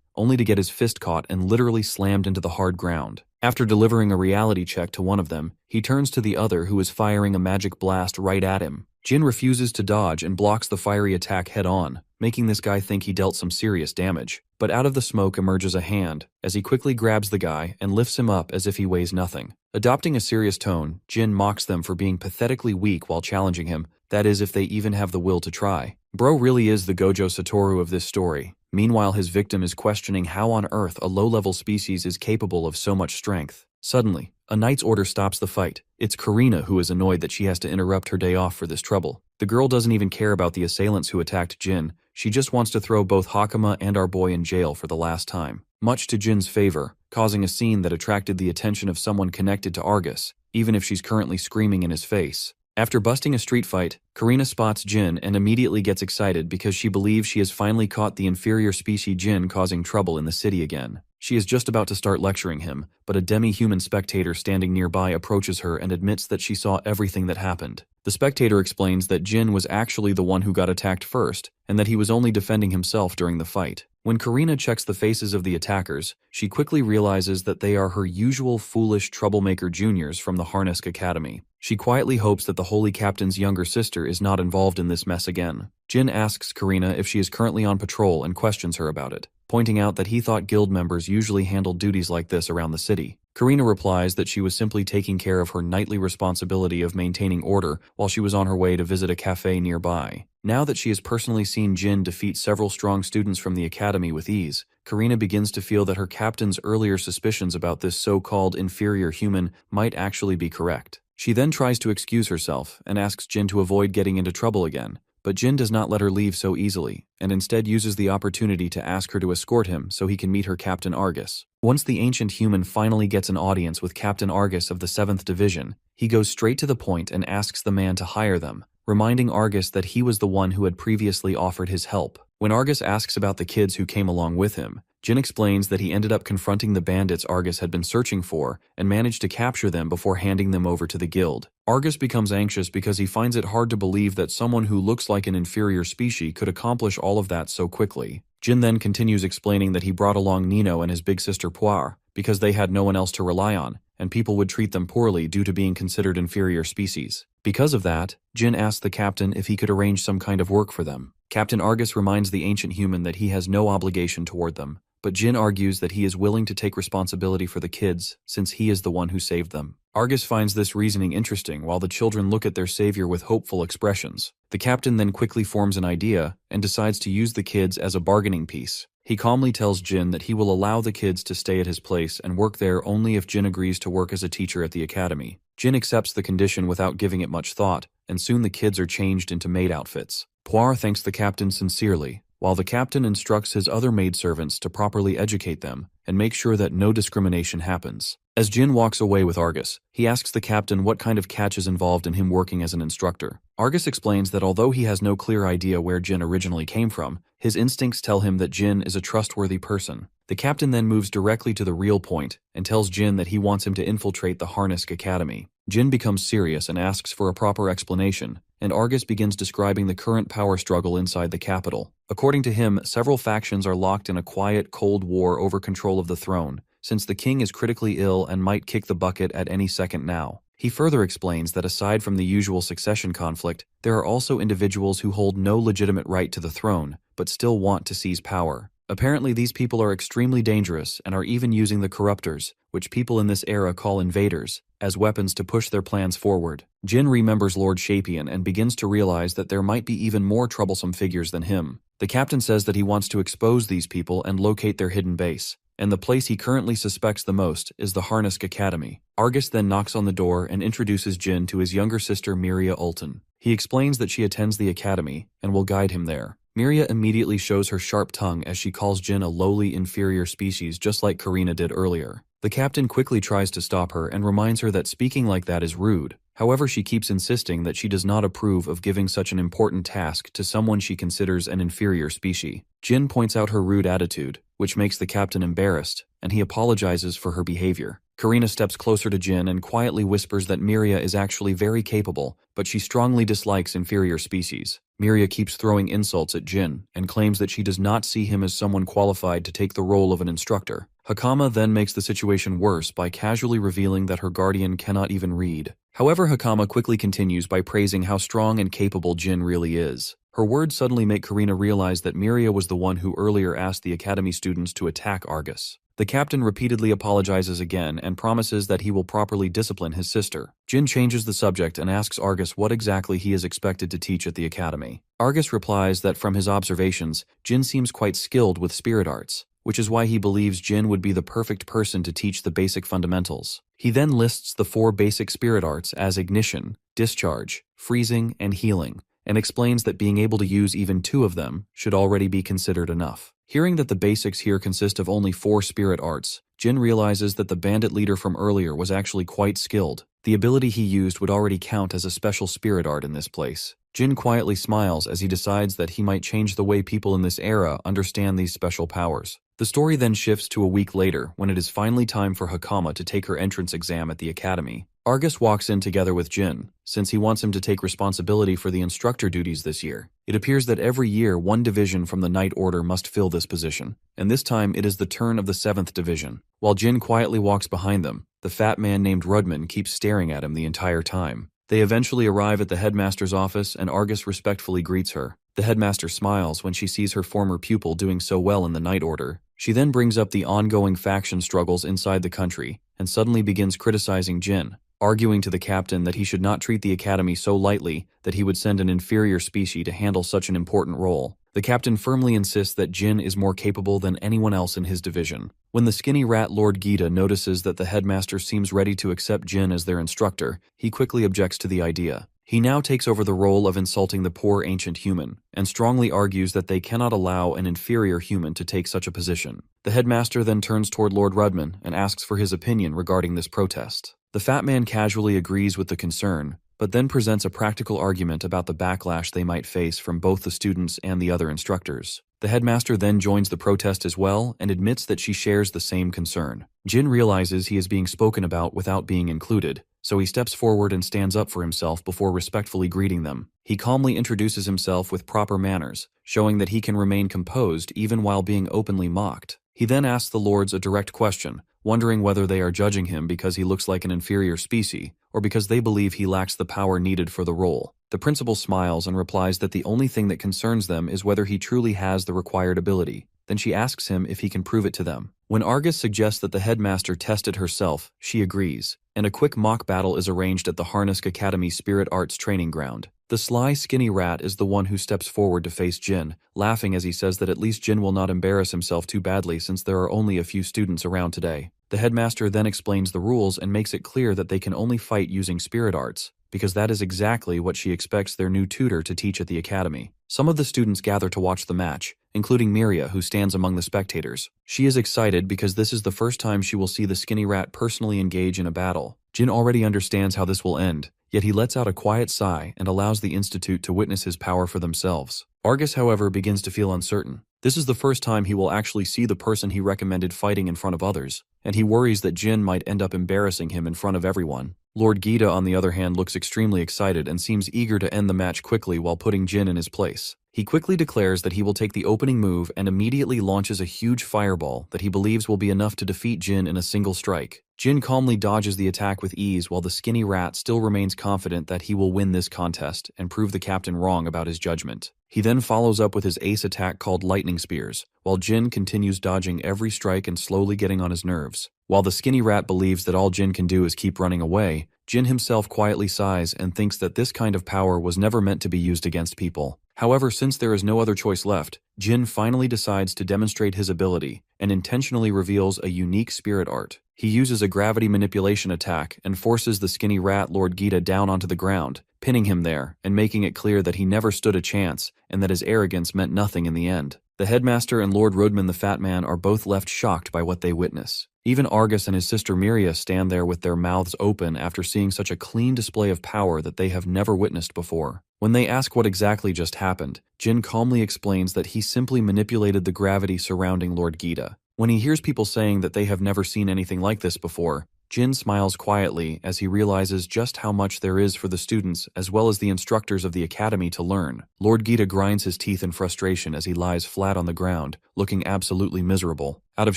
only to get his fist caught and literally slammed into the hard ground. After delivering a reality check to one of them, he turns to the other who is firing a magic blast right at him. Jin refuses to dodge and blocks the fiery attack head-on, making this guy think he dealt some serious damage. But out of the smoke emerges a hand, as he quickly grabs the guy and lifts him up as if he weighs nothing. Adopting a serious tone, Jin mocks them for being pathetically weak while challenging him, that is if they even have the will to try. Bro really is the Gojo Satoru of this story. Meanwhile, his victim is questioning how on earth a low-level species is capable of so much strength. Suddenly, a knight's order stops the fight. It's Karina who is annoyed that she has to interrupt her day off for this trouble. The girl doesn't even care about the assailants who attacked Jin. She just wants to throw both Hakama and our boy in jail for the last time. Much to Jin's favor, causing a scene that attracted the attention of someone connected to Argus, even if she's currently screaming in his face. After busting a street fight, Karina spots Jin and immediately gets excited because she believes she has finally caught the inferior species Jin causing trouble in the city again. She is just about to start lecturing him, but a demi-human spectator standing nearby approaches her and admits that she saw everything that happened. The spectator explains that Jin was actually the one who got attacked first, and that he was only defending himself during the fight. When Karina checks the faces of the attackers, she quickly realizes that they are her usual foolish troublemaker juniors from the Harnesk Academy. She quietly hopes that the Holy Captain's younger sister is not involved in this mess again. Jin asks Karina if she is currently on patrol and questions her about it, pointing out that he thought guild members usually handled duties like this around the city. Karina replies that she was simply taking care of her nightly responsibility of maintaining order while she was on her way to visit a cafe nearby. Now that she has personally seen Jin defeat several strong students from the academy with ease, Karina begins to feel that her captain's earlier suspicions about this so-called inferior human might actually be correct. She then tries to excuse herself and asks Jin to avoid getting into trouble again, but Jin does not let her leave so easily, and instead uses the opportunity to ask her to escort him so he can meet her Captain Argus. Once the ancient human finally gets an audience with Captain Argus of the 7th Division, he goes straight to the point and asks the man to hire them, reminding Argus that he was the one who had previously offered his help. When Argus asks about the kids who came along with him, Jin explains that he ended up confronting the bandits Argus had been searching for and managed to capture them before handing them over to the guild. Argus becomes anxious because he finds it hard to believe that someone who looks like an inferior species could accomplish all of that so quickly. Jin then continues explaining that he brought along Nino and his big sister Poire because they had no one else to rely on, and people would treat them poorly due to being considered inferior species. Because of that, Jin asks the captain if he could arrange some kind of work for them. Captain Argus reminds the ancient human that he has no obligation toward them, but Jin argues that he is willing to take responsibility for the kids since he is the one who saved them. Argus finds this reasoning interesting while the children look at their savior with hopeful expressions. The captain then quickly forms an idea and decides to use the kids as a bargaining piece. He calmly tells Jin that he will allow the kids to stay at his place and work there only if Jin agrees to work as a teacher at the academy. Jin accepts the condition without giving it much thought, and soon the kids are changed into maid outfits. Poire thanks the captain sincerely, while the captain instructs his other maidservants to properly educate them and make sure that no discrimination happens. As Jin walks away with Argus, he asks the captain what kind of catch is involved in him working as an instructor. Argus explains that although he has no clear idea where Jin originally came from, his instincts tell him that Jin is a trustworthy person. The captain then moves directly to the real point and tells Jin that he wants him to infiltrate the Harnesk Academy. Jin becomes serious and asks for a proper explanation, and Argus begins describing the current power struggle inside the capital. According to him, several factions are locked in a quiet, cold war over control of the throne, since the king is critically ill and might kick the bucket at any second now. He further explains that aside from the usual succession conflict, there are also individuals who hold no legitimate right to the throne, but still want to seize power. Apparently these people are extremely dangerous and are even using the corruptors, which people in this era call invaders, as weapons to push their plans forward. Jin remembers Lord Shapian and begins to realize that there might be even more troublesome figures than him. The captain says that he wants to expose these people and locate their hidden base, and the place he currently suspects the most is the Harnesk Academy. Argus then knocks on the door and introduces Jin to his younger sister Miria Ulton. He explains that she attends the academy and will guide him there. Miria immediately shows her sharp tongue as she calls Jin a lowly inferior species just like Karina did earlier. The captain quickly tries to stop her and reminds her that speaking like that is rude. However, she keeps insisting that she does not approve of giving such an important task to someone she considers an inferior species. Jin points out her rude attitude, which makes the captain embarrassed, and he apologizes for her behavior. Karina steps closer to Jin and quietly whispers that Miria is actually very capable, but she strongly dislikes inferior species. Miria keeps throwing insults at Jin and claims that she does not see him as someone qualified to take the role of an instructor. Hakama then makes the situation worse by casually revealing that her guardian cannot even read. However, Hakama quickly continues by praising how strong and capable Jin really is. Her words suddenly make Karina realize that Miria was the one who earlier asked the academy students to attack Argus. The captain repeatedly apologizes again and promises that he will properly discipline his sister. Jin changes the subject and asks Argus what exactly he is expected to teach at the academy. Argus replies that from his observations, Jin seems quite skilled with spirit arts, which is why he believes Jin would be the perfect person to teach the basic fundamentals. He then lists the 4 basic spirit arts as ignition, discharge, freezing, and healing, and explains that being able to use even 2 of them should already be considered enough. Hearing that the basics here consist of only 4 spirit arts, Jin realizes that the bandit leader from earlier was actually quite skilled. The ability he used would already count as a special spirit art in this place. Jin quietly smiles as he decides that he might change the way people in this era understand these special powers. The story then shifts to a week later when it is finally time for Hakama to take her entrance exam at the academy. Argus walks in together with Jin, since he wants him to take responsibility for the instructor duties this year. It appears that every year one division from the Night Order must fill this position, and this time it is the turn of the 7th Division. While Jin quietly walks behind them, the fat man named Rudman keeps staring at him the entire time. They eventually arrive at the headmaster's office and Argus respectfully greets her. The headmaster smiles when she sees her former pupil doing so well in the Night Order. She then brings up the ongoing faction struggles inside the country and suddenly begins criticizing Jin, arguing to the captain that he should not treat the academy so lightly that he would send an inferior species to handle such an important role. The captain firmly insists that Jin is more capable than anyone else in his division. When the skinny rat Lord Gita notices that the headmaster seems ready to accept Jin as their instructor, he quickly objects to the idea. He now takes over the role of insulting the poor ancient human, and strongly argues that they cannot allow an inferior human to take such a position. The headmaster then turns toward Lord Rudman and asks for his opinion regarding this protest. The fat man casually agrees with the concern, but then presents a practical argument about the backlash they might face from both the students and the other instructors. The headmaster then joins the protest as well and admits that she shares the same concern. Jin realizes he is being spoken about without being included, so he steps forward and stands up for himself before respectfully greeting them. He calmly introduces himself with proper manners, showing that he can remain composed even while being openly mocked. He then asks the lords a direct question, wondering whether they are judging him because he looks like an inferior species, or because they believe he lacks the power needed for the role. The principal smiles and replies that the only thing that concerns them is whether he truly has the required ability. Then she asks him if he can prove it to them. When Argus suggests that the headmaster test it herself, she agrees, and a quick mock battle is arranged at the Harnisk Academy Spirit Arts training ground. The sly, skinny rat is the one who steps forward to face Jin, laughing as he says that at least Jin will not embarrass himself too badly since there are only a few students around today. The headmaster then explains the rules and makes it clear that they can only fight using spirit arts, because that is exactly what she expects their new tutor to teach at the academy. Some of the students gather to watch the match, including Miria, who stands among the spectators. She is excited because this is the first time she will see the skinny rat personally engage in a battle. Jin already understands how this will end, yet he lets out a quiet sigh and allows the Institute to witness his power for themselves. Argus, however, begins to feel uncertain. This is the first time he will actually see the person he recommended fighting in front of others, and he worries that Jin might end up embarrassing him in front of everyone. Lord Gita, on the other hand, looks extremely excited and seems eager to end the match quickly while putting Jin in his place. He quickly declares that he will take the opening move and immediately launches a huge fireball that he believes will be enough to defeat Jin in a single strike. Jin calmly dodges the attack with ease while the skinny rat still remains confident that he will win this contest and prove the captain wrong about his judgment. He then follows up with his ace attack called Lightning Spears, while Jin continues dodging every strike and slowly getting on his nerves. While the skinny rat believes that all Jin can do is keep running away, Jin himself quietly sighs and thinks that this kind of power was never meant to be used against people. However, since there is no other choice left, Jin finally decides to demonstrate his ability and intentionally reveals a unique spirit art. He uses a gravity manipulation attack and forces the skinny rat Lord Gita down onto the ground, pinning him there and making it clear that he never stood a chance and that his arrogance meant nothing in the end. The headmaster and Lord Rudman the Fat Man are both left shocked by what they witness. Even Argus and his sister Miria stand there with their mouths open after seeing such a clean display of power that they have never witnessed before. When they ask what exactly just happened, Jin calmly explains that he simply manipulated the gravity surrounding Lord Gita. When he hears people saying that they have never seen anything like this before, Jin smiles quietly as he realizes just how much there is for the students as well as the instructors of the academy to learn. Lord Gita grinds his teeth in frustration as he lies flat on the ground, looking absolutely miserable. Out of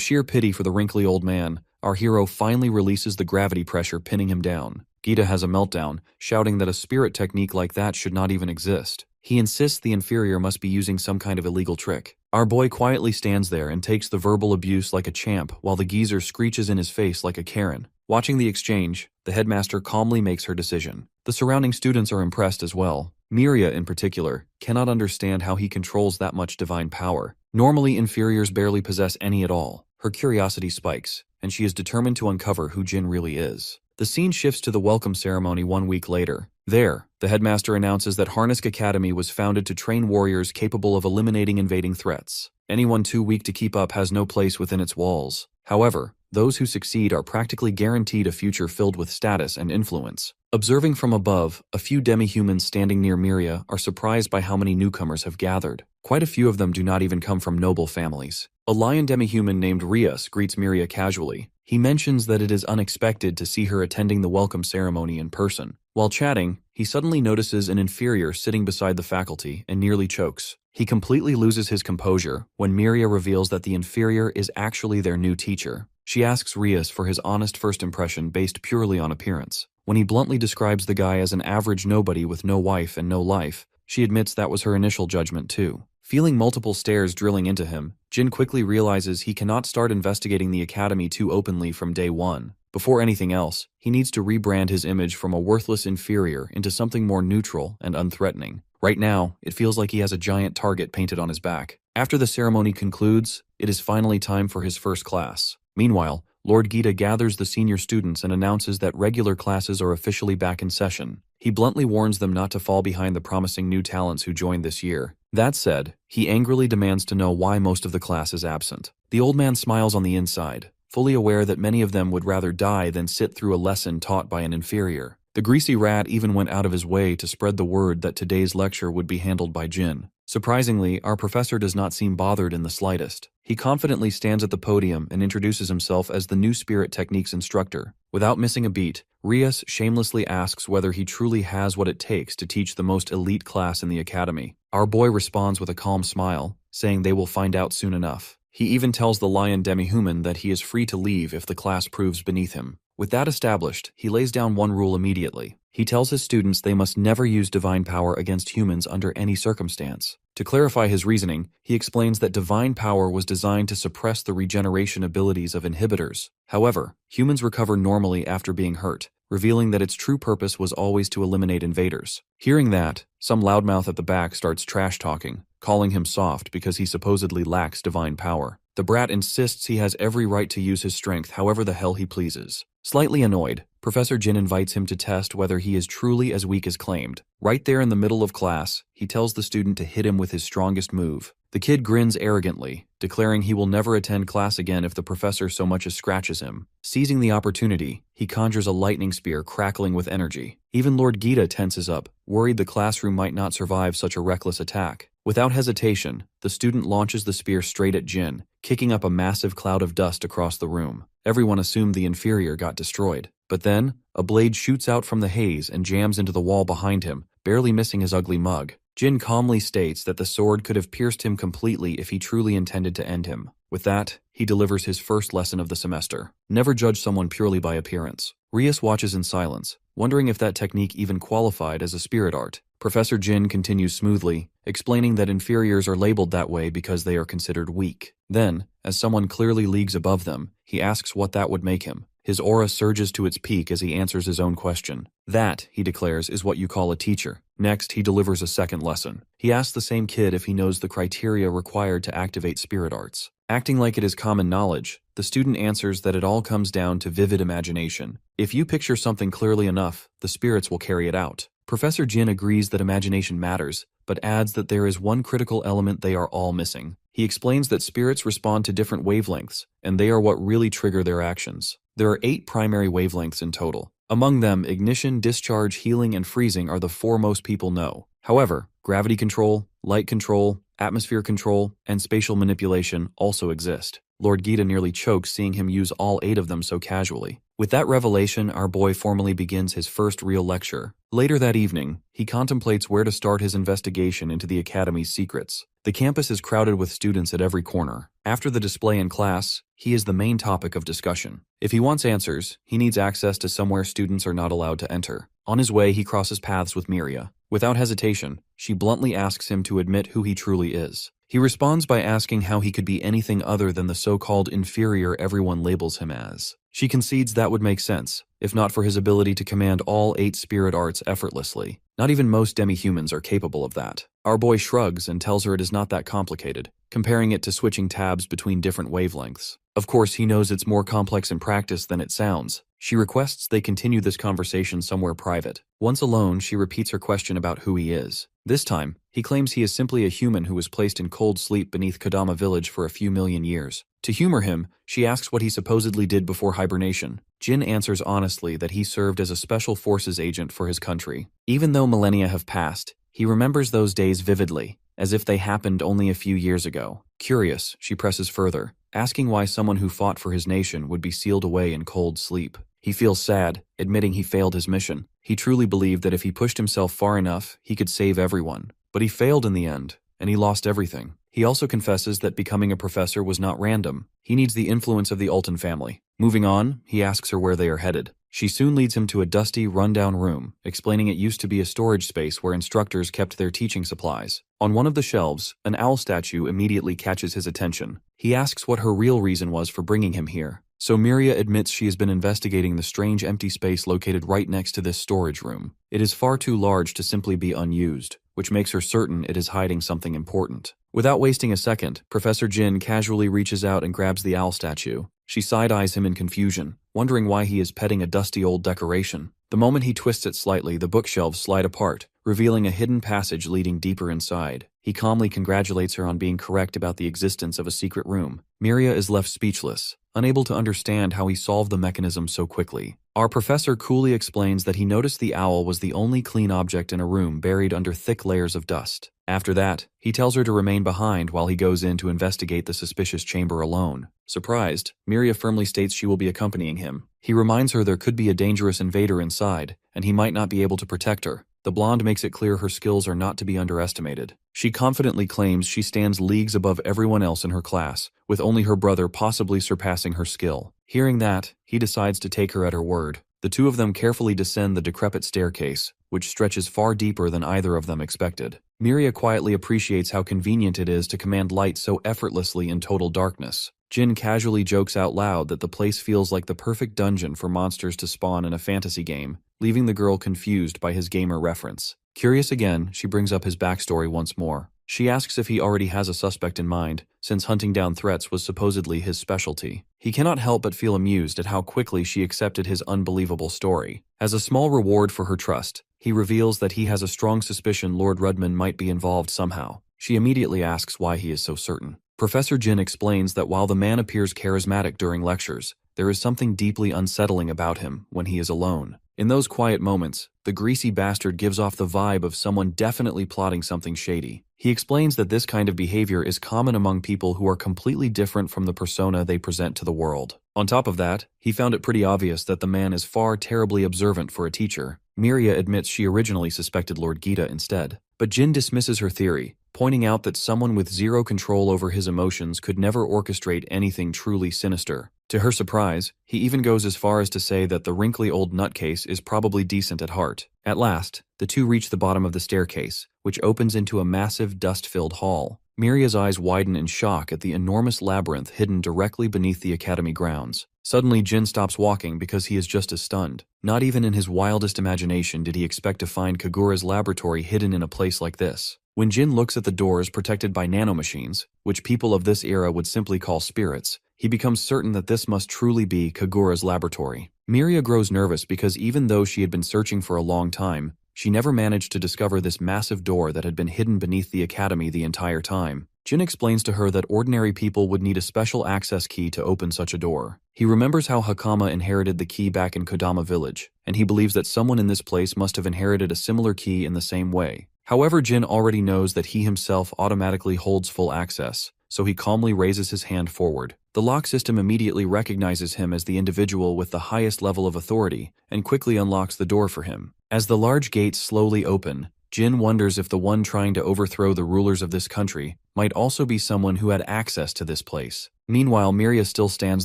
sheer pity for the wrinkly old man, our hero finally releases the gravity pressure pinning him down. Gita has a meltdown, shouting that a spirit technique like that should not even exist. He insists the inferior must be using some kind of illegal trick. Our boy quietly stands there and takes the verbal abuse like a champ while the geezer screeches in his face like a Karen. Watching the exchange, the headmaster calmly makes her decision. The surrounding students are impressed as well. Miria, in particular, cannot understand how he controls that much divine power. Normally, inferiors barely possess any at all. Her curiosity spikes, and she is determined to uncover who Jin really is. The scene shifts to the welcome ceremony 1 week later. There, the headmaster announces that Harnisk Academy was founded to train warriors capable of eliminating invading threats. Anyone too weak to keep up has no place within its walls. However, those who succeed are practically guaranteed a future filled with status and influence. Observing from above, a few demi-humans standing near Miria are surprised by how many newcomers have gathered. Quite a few of them do not even come from noble families. A lion demi-human named Rias greets Miria casually. He mentions that it is unexpected to see her attending the welcome ceremony in person. While chatting, he suddenly notices an inferior sitting beside the faculty and nearly chokes. He completely loses his composure when Miria reveals that the inferior is actually their new teacher. She asks Rias for his honest first impression based purely on appearance. When he bluntly describes the guy as an average nobody with no wife and no life, she admits that was her initial judgment too. Feeling multiple stares drilling into him, Jin quickly realizes he cannot start investigating the academy too openly from day one. Before anything else, he needs to rebrand his image from a worthless inferior into something more neutral and unthreatening. Right now, it feels like he has a giant target painted on his back. After the ceremony concludes, it is finally time for his first class. Meanwhile, Lord Gita gathers the senior students and announces that regular classes are officially back in session. He bluntly warns them not to fall behind the promising new talents who joined this year. That said, he angrily demands to know why most of the class is absent. The old man smiles on the inside, fully aware that many of them would rather die than sit through a lesson taught by an inferior. The greasy rat even went out of his way to spread the word that today's lecture would be handled by Jin. Surprisingly, our professor does not seem bothered in the slightest. He confidently stands at the podium and introduces himself as the new Spirit Techniques instructor. Without missing a beat, Rias shamelessly asks whether he truly has what it takes to teach the most elite class in the academy. Our boy responds with a calm smile, saying they will find out soon enough. He even tells the lion demi-human that he is free to leave if the class proves beneath him. With that established, he lays down one rule immediately. He tells his students they must never use divine power against humans under any circumstance. To clarify his reasoning, he explains that divine power was designed to suppress the regeneration abilities of inhibitors. However, humans recover normally after being hurt, revealing that its true purpose was always to eliminate invaders. Hearing that, some loudmouth at the back starts trash-talking, calling him soft because he supposedly lacks divine power. The brat insists he has every right to use his strength however the hell he pleases. Slightly annoyed, Professor Jin invites him to test whether he is truly as weak as claimed. Right there in the middle of class, he tells the student to hit him with his strongest move. The kid grins arrogantly, declaring he will never attend class again if the professor so much as scratches him. Seizing the opportunity, he conjures a lightning spear crackling with energy. Even Lord Gita tenses up, worried the classroom might not survive such a reckless attack. Without hesitation, the student launches the spear straight at Jin, kicking up a massive cloud of dust across the room. Everyone assumed the inferior got destroyed. But then, a blade shoots out from the haze and jams into the wall behind him, barely missing his ugly mug. Jin calmly states that the sword could have pierced him completely if he truly intended to end him. With that, he delivers his first lesson of the semester. Never judge someone purely by appearance. Rias watches in silence, wondering if that technique even qualified as a spirit art. Professor Jin continues smoothly, explaining that inferiors are labeled that way because they are considered weak. Then, as someone clearly leagues above them, he asks what that would make him. His aura surges to its peak as he answers his own question. That, he declares, is what you call a teacher. Next, he delivers a second lesson. He asks the same kid if he knows the criteria required to activate spirit arts. Acting like it is common knowledge, the student answers that it all comes down to vivid imagination. If you picture something clearly enough, the spirits will carry it out. Professor Jin agrees that imagination matters, but adds that there is one critical element they are all missing. He explains that spirits respond to different wavelengths, and they are what really trigger their actions. There are 8 primary wavelengths in total. Among them, ignition, discharge, healing, and freezing are the 4 most people know. However, gravity control, light control, atmosphere control, and spatial manipulation also exist. Lord Gita nearly chokes seeing him use all 8 of them so casually. With that revelation, our boy formally begins his first real lecture. Later that evening, he contemplates where to start his investigation into the Academy's secrets. The campus is crowded with students at every corner. After the display in class, he is the main topic of discussion. If he wants answers, he needs access to somewhere students are not allowed to enter. On his way, he crosses paths with Miria. Without hesitation, she bluntly asks him to admit who he truly is. He responds by asking how he could be anything other than the so-called inferior everyone labels him as. She concedes that would make sense, if not for his ability to command all 8 spirit arts effortlessly. Not even most demi-humans are capable of that. Our boy shrugs and tells her it is not that complicated, comparing it to switching tabs between different wavelengths. Of course, he knows it's more complex in practice than it sounds. She requests they continue this conversation somewhere private. Once alone, she repeats her question about who he is. This time, he claims he is simply a human who was placed in cold sleep beneath Kodama village for a few million years. To humor him, she asks what he supposedly did before hibernation. Jin answers honestly that he served as a special forces agent for his country. Even though millennia have passed, he remembers those days vividly, as if they happened only a few years ago. Curious, she presses further, asking why someone who fought for his nation would be sealed away in cold sleep. He feels sad, admitting he failed his mission. He truly believed that if he pushed himself far enough, he could save everyone. But he failed in the end, and he lost everything. He also confesses that becoming a professor was not random. He needs the influence of the Alton family. Moving on, he asks her where they are headed. She soon leads him to a dusty, run-down room, explaining it used to be a storage space where instructors kept their teaching supplies. On one of the shelves, an owl statue immediately catches his attention. He asks what her real reason was for bringing him here. So Miria admits she has been investigating the strange empty space located right next to this storage room. It is far too large to simply be unused, which makes her certain it is hiding something important. Without wasting a second, Professor Jin casually reaches out and grabs the owl statue. She side-eyes him in confusion, wondering why he is petting a dusty old decoration. The moment he twists it slightly, the bookshelves slide apart, revealing a hidden passage leading deeper inside. He calmly congratulates her on being correct about the existence of a secret room. Miria is left speechless, unable to understand how he solved the mechanism so quickly. Our professor coolly explains that he noticed the owl was the only clean object in a room buried under thick layers of dust. After that, he tells her to remain behind while he goes in to investigate the suspicious chamber alone. Surprised, Miria firmly states she will be accompanying him. He reminds her there could be a dangerous invader inside, and he might not be able to protect her. The blonde makes it clear her skills are not to be underestimated. She confidently claims she stands leagues above everyone else in her class, with only her brother possibly surpassing her skill. Hearing that, he decides to take her at her word. The two of them carefully descend the decrepit staircase, which stretches far deeper than either of them expected. Miria quietly appreciates how convenient it is to command light so effortlessly in total darkness. Jin casually jokes out loud that the place feels like the perfect dungeon for monsters to spawn in a fantasy game, leaving the girl confused by his gamer reference. Curious again, she brings up his backstory once more. She asks if he already has a suspect in mind, since hunting down threats was supposedly his specialty. He cannot help but feel amused at how quickly she accepted his unbelievable story. As a small reward for her trust, he reveals that he has a strong suspicion Lord Rudman might be involved somehow. She immediately asks why he is so certain. Professor Jin explains that while the man appears charismatic during lectures, there is something deeply unsettling about him when he is alone. In those quiet moments, the greasy bastard gives off the vibe of someone definitely plotting something shady. He explains that this kind of behavior is common among people who are completely different from the persona they present to the world. On top of that, he found it pretty obvious that the man is far terribly observant for a teacher. Miria admits she originally suspected Lord Gita instead. But Jin dismisses her theory, pointing out that someone with zero control over his emotions could never orchestrate anything truly sinister. To her surprise, he even goes as far as to say that the wrinkly old nutcase is probably decent at heart. At last, the two reach the bottom of the staircase, which opens into a massive dust-filled hall. Miria's eyes widen in shock at the enormous labyrinth hidden directly beneath the academy grounds. Suddenly, Jin stops walking because he is just as stunned. Not even in his wildest imagination did he expect to find Kagura's laboratory hidden in a place like this. When Jin looks at the doors protected by nanomachines, which people of this era would simply call spirits, he becomes certain that this must truly be Kagura's laboratory. Miria grows nervous because even though she had been searching for a long time, she never managed to discover this massive door that had been hidden beneath the academy the entire time. Jin explains to her that ordinary people would need a special access key to open such a door. He remembers how Hakama inherited the key back in Kodama village, and he believes that someone in this place must have inherited a similar key in the same way. However, Jin already knows that he himself automatically holds full access, so he calmly raises his hand forward. The lock system immediately recognizes him as the individual with the highest level of authority and quickly unlocks the door for him. As the large gates slowly open, Jin wonders if the one trying to overthrow the rulers of this country might also be someone who had access to this place. Meanwhile, Miria still stands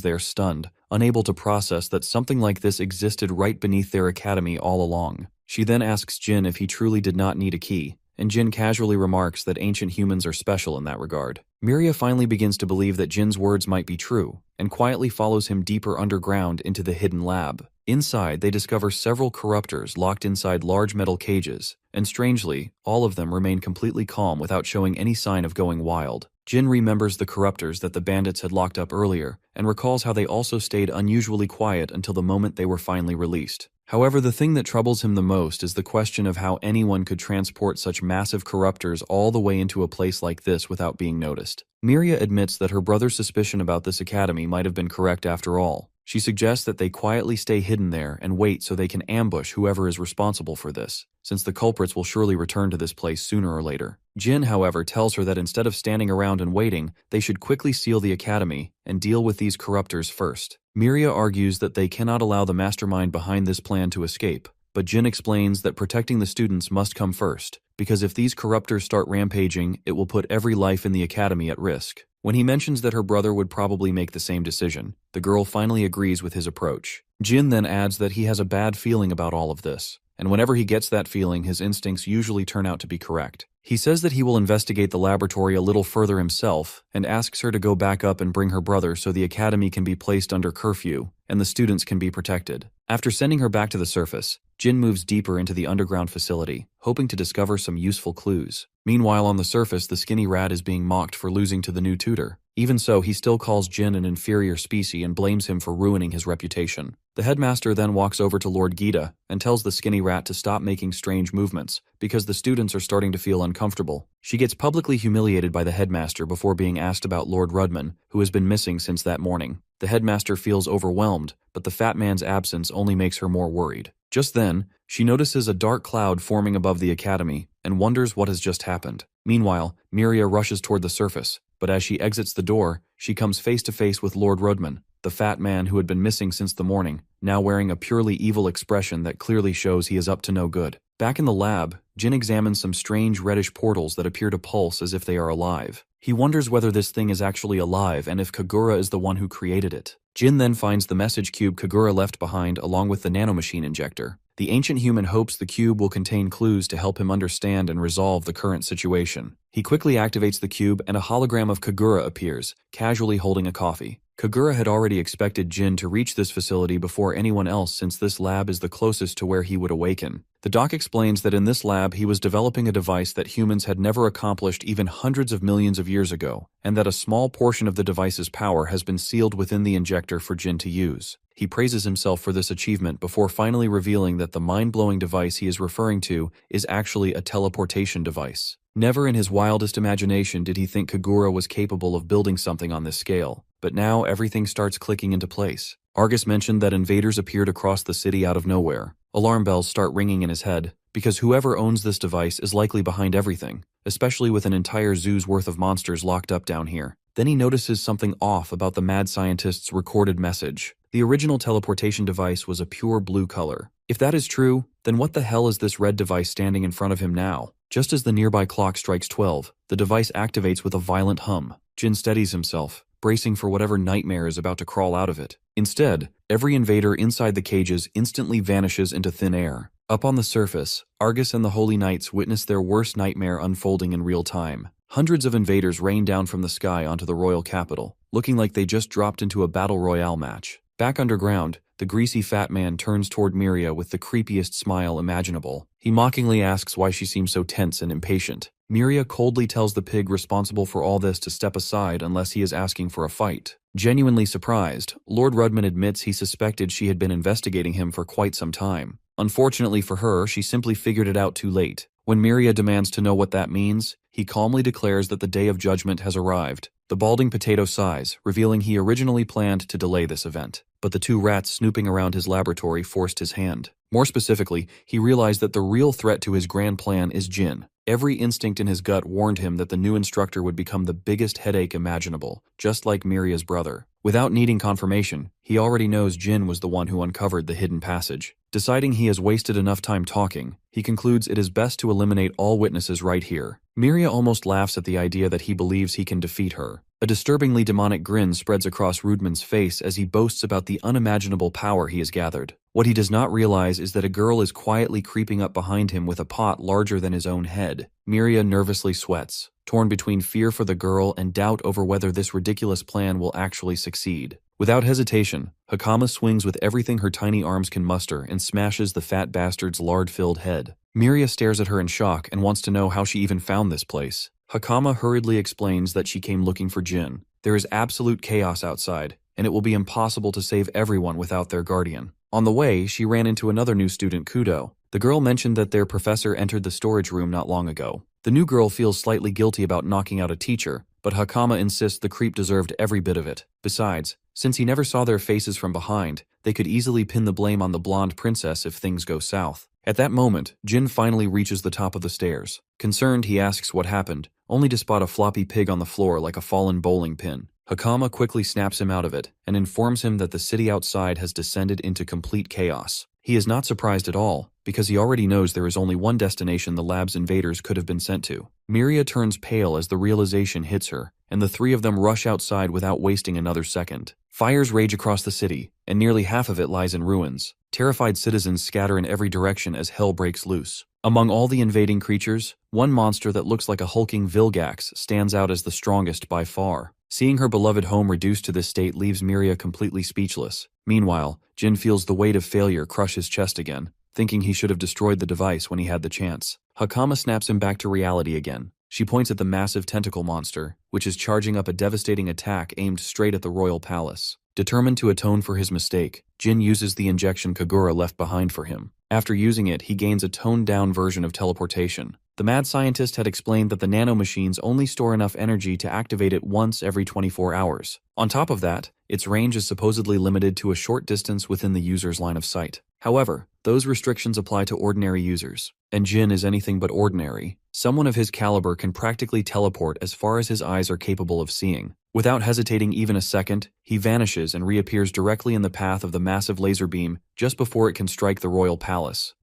there stunned, unable to process that something like this existed right beneath their academy all along. She then asks Jin if he truly did not need a key, and Jin casually remarks that ancient humans are special in that regard. Miria finally begins to believe that Jin's words might be true, and quietly follows him deeper underground into the hidden lab. Inside, they discover several corruptors locked inside large metal cages, and strangely, all of them remain completely calm without showing any sign of going wild. Jin remembers the corruptors that the bandits had locked up earlier, and recalls how they also stayed unusually quiet until the moment they were finally released. However, the thing that troubles him the most is the question of how anyone could transport such massive corruptors all the way into a place like this without being noticed. Miria admits that her brother's suspicion about this academy might have been correct after all. She suggests that they quietly stay hidden there and wait so they can ambush whoever is responsible for this, since the culprits will surely return to this place sooner or later. Jin, however, tells her that instead of standing around and waiting, they should quickly seal the academy and deal with these corruptors first. Miria argues that they cannot allow the mastermind behind this plan to escape, but Jin explains that protecting the students must come first, because if these corruptors start rampaging, it will put every life in the academy at risk. When he mentions that her brother would probably make the same decision, the girl finally agrees with his approach. Jin then adds that he has a bad feeling about all of this, and whenever he gets that feeling, his instincts usually turn out to be correct. He says that he will investigate the laboratory a little further himself, and asks her to go back up and bring her brother so the academy can be placed under curfew, and the students can be protected. After sending her back to the surface, Jin moves deeper into the underground facility, hoping to discover some useful clues. Meanwhile, on the surface, the skinny rat is being mocked for losing to the new tutor. Even so, he still calls Jin an inferior species and blames him for ruining his reputation. The headmaster then walks over to Lord Gita and tells the skinny rat to stop making strange movements, because the students are starting to feel uncomfortable. She gets publicly humiliated by the headmaster before being asked about Lord Rudman, who has been missing since that morning. The headmaster feels overwhelmed, but the fat man's absence only makes her more worried. Just then, she notices a dark cloud forming above the academy and wonders what has just happened. Meanwhile, Miria rushes toward the surface, but as she exits the door, she comes face to face with Lord Rudman, the fat man who had been missing since the morning, now wearing a purely evil expression that clearly shows he is up to no good. Back in the lab, Jin examines some strange reddish portals that appear to pulse as if they are alive. He wonders whether this thing is actually alive and if Kagura is the one who created it. Jin then finds the message cube Kagura left behind along with the nanomachine injector. The ancient human hopes the cube will contain clues to help him understand and resolve the current situation. He quickly activates the cube and a hologram of Kagura appears, casually holding a coffee. Kagura had already expected Jin to reach this facility before anyone else since this lab is the closest to where he would awaken. The doc explains that in this lab he was developing a device that humans had never accomplished even hundreds of millions of years ago, and that a small portion of the device's power has been sealed within the injector for Jin to use. He praises himself for this achievement before finally revealing that the mind-blowing device he is referring to is actually a teleportation device. Never in his wildest imagination did he think Kagura was capable of building something on this scale, but now everything starts clicking into place. Argus mentioned that invaders appeared across the city out of nowhere. Alarm bells start ringing in his head, because whoever owns this device is likely behind everything, especially with an entire zoo's worth of monsters locked up down here. Then he notices something off about the mad scientist's recorded message. The original teleportation device was a pure blue color. If that is true, then what the hell is this red device standing in front of him now? Just as the nearby clock strikes 12, the device activates with a violent hum. Jin steadies himself, bracing for whatever nightmare is about to crawl out of it. Instead, every invader inside the cages instantly vanishes into thin air. Up on the surface, Argus and the Holy Knights witness their worst nightmare unfolding in real time. Hundreds of invaders rain down from the sky onto the royal capital, looking like they just dropped into a battle royale match. Back underground, the greasy fat man turns toward Miria with the creepiest smile imaginable. He mockingly asks why she seems so tense and impatient. Miria coldly tells the pig responsible for all this to step aside unless he is asking for a fight. Genuinely surprised, Lord Rudman admits he suspected she had been investigating him for quite some time. Unfortunately for her, she simply figured it out too late. When Miria demands to know what that means, he calmly declares that the day of judgment has arrived. The balding potato sighs, revealing he originally planned to delay this event, but the two rats snooping around his laboratory forced his hand. More specifically, he realized that the real threat to his grand plan is Jin. Every instinct in his gut warned him that the new instructor would become the biggest headache imaginable, just like Miria's brother. Without needing confirmation, he already knows Jin was the one who uncovered the hidden passage. Deciding he has wasted enough time talking, he concludes it is best to eliminate all witnesses right here. Miria almost laughs at the idea that he believes he can defeat her. A disturbingly demonic grin spreads across Rudman's face as he boasts about the unimaginable power he has gathered. What he does not realize is that a girl is quietly creeping up behind him with a pot larger than his own head. Miria nervously sweats, torn between fear for the girl and doubt over whether this ridiculous plan will actually succeed. Without hesitation, Hakama swings with everything her tiny arms can muster and smashes the fat bastard's lard-filled head. Miria stares at her in shock and wants to know how she even found this place. Hakama hurriedly explains that she came looking for Jin. There is absolute chaos outside, and it will be impossible to save everyone without their guardian. On the way, she ran into another new student, Kudo. The girl mentioned that their professor entered the storage room not long ago. The new girl feels slightly guilty about knocking out a teacher, but Hakama insists the creep deserved every bit of it. Besides, since he never saw their faces from behind, they could easily pin the blame on the blonde princess if things go south. At that moment, Jin finally reaches the top of the stairs. Concerned, he asks what happened, only to spot a floppy pig on the floor like a fallen bowling pin. Hakama quickly snaps him out of it and informs him that the city outside has descended into complete chaos. He is not surprised at all, because he already knows there is only one destination the lab's invaders could have been sent to. Miria turns pale as the realization hits her, and the three of them rush outside without wasting another second. Fires rage across the city, and nearly half of it lies in ruins. Terrified citizens scatter in every direction as hell breaks loose. Among all the invading creatures, one monster that looks like a hulking Vilgax stands out as the strongest by far. Seeing her beloved home reduced to this state leaves Miria completely speechless. Meanwhile, Jin feels the weight of failure crush his chest again, thinking he should have destroyed the device when he had the chance. Hakama snaps him back to reality again. She points at the massive tentacle monster, which is charging up a devastating attack aimed straight at the royal palace. Determined to atone for his mistake, Jin uses the injection Kagura left behind for him. After using it, he gains a toned-down version of teleportation. The mad scientist had explained that the nanomachines only store enough energy to activate it once every 24 hours. On top of that, its range is supposedly limited to a short distance within the user's line of sight. However, those restrictions apply to ordinary users, and Jin is anything but ordinary. Someone of his caliber can practically teleport as far as his eyes are capable of seeing. Without hesitating even a second, he vanishes and reappears directly in the path of the massive laser beam just before it can strike the royal palace.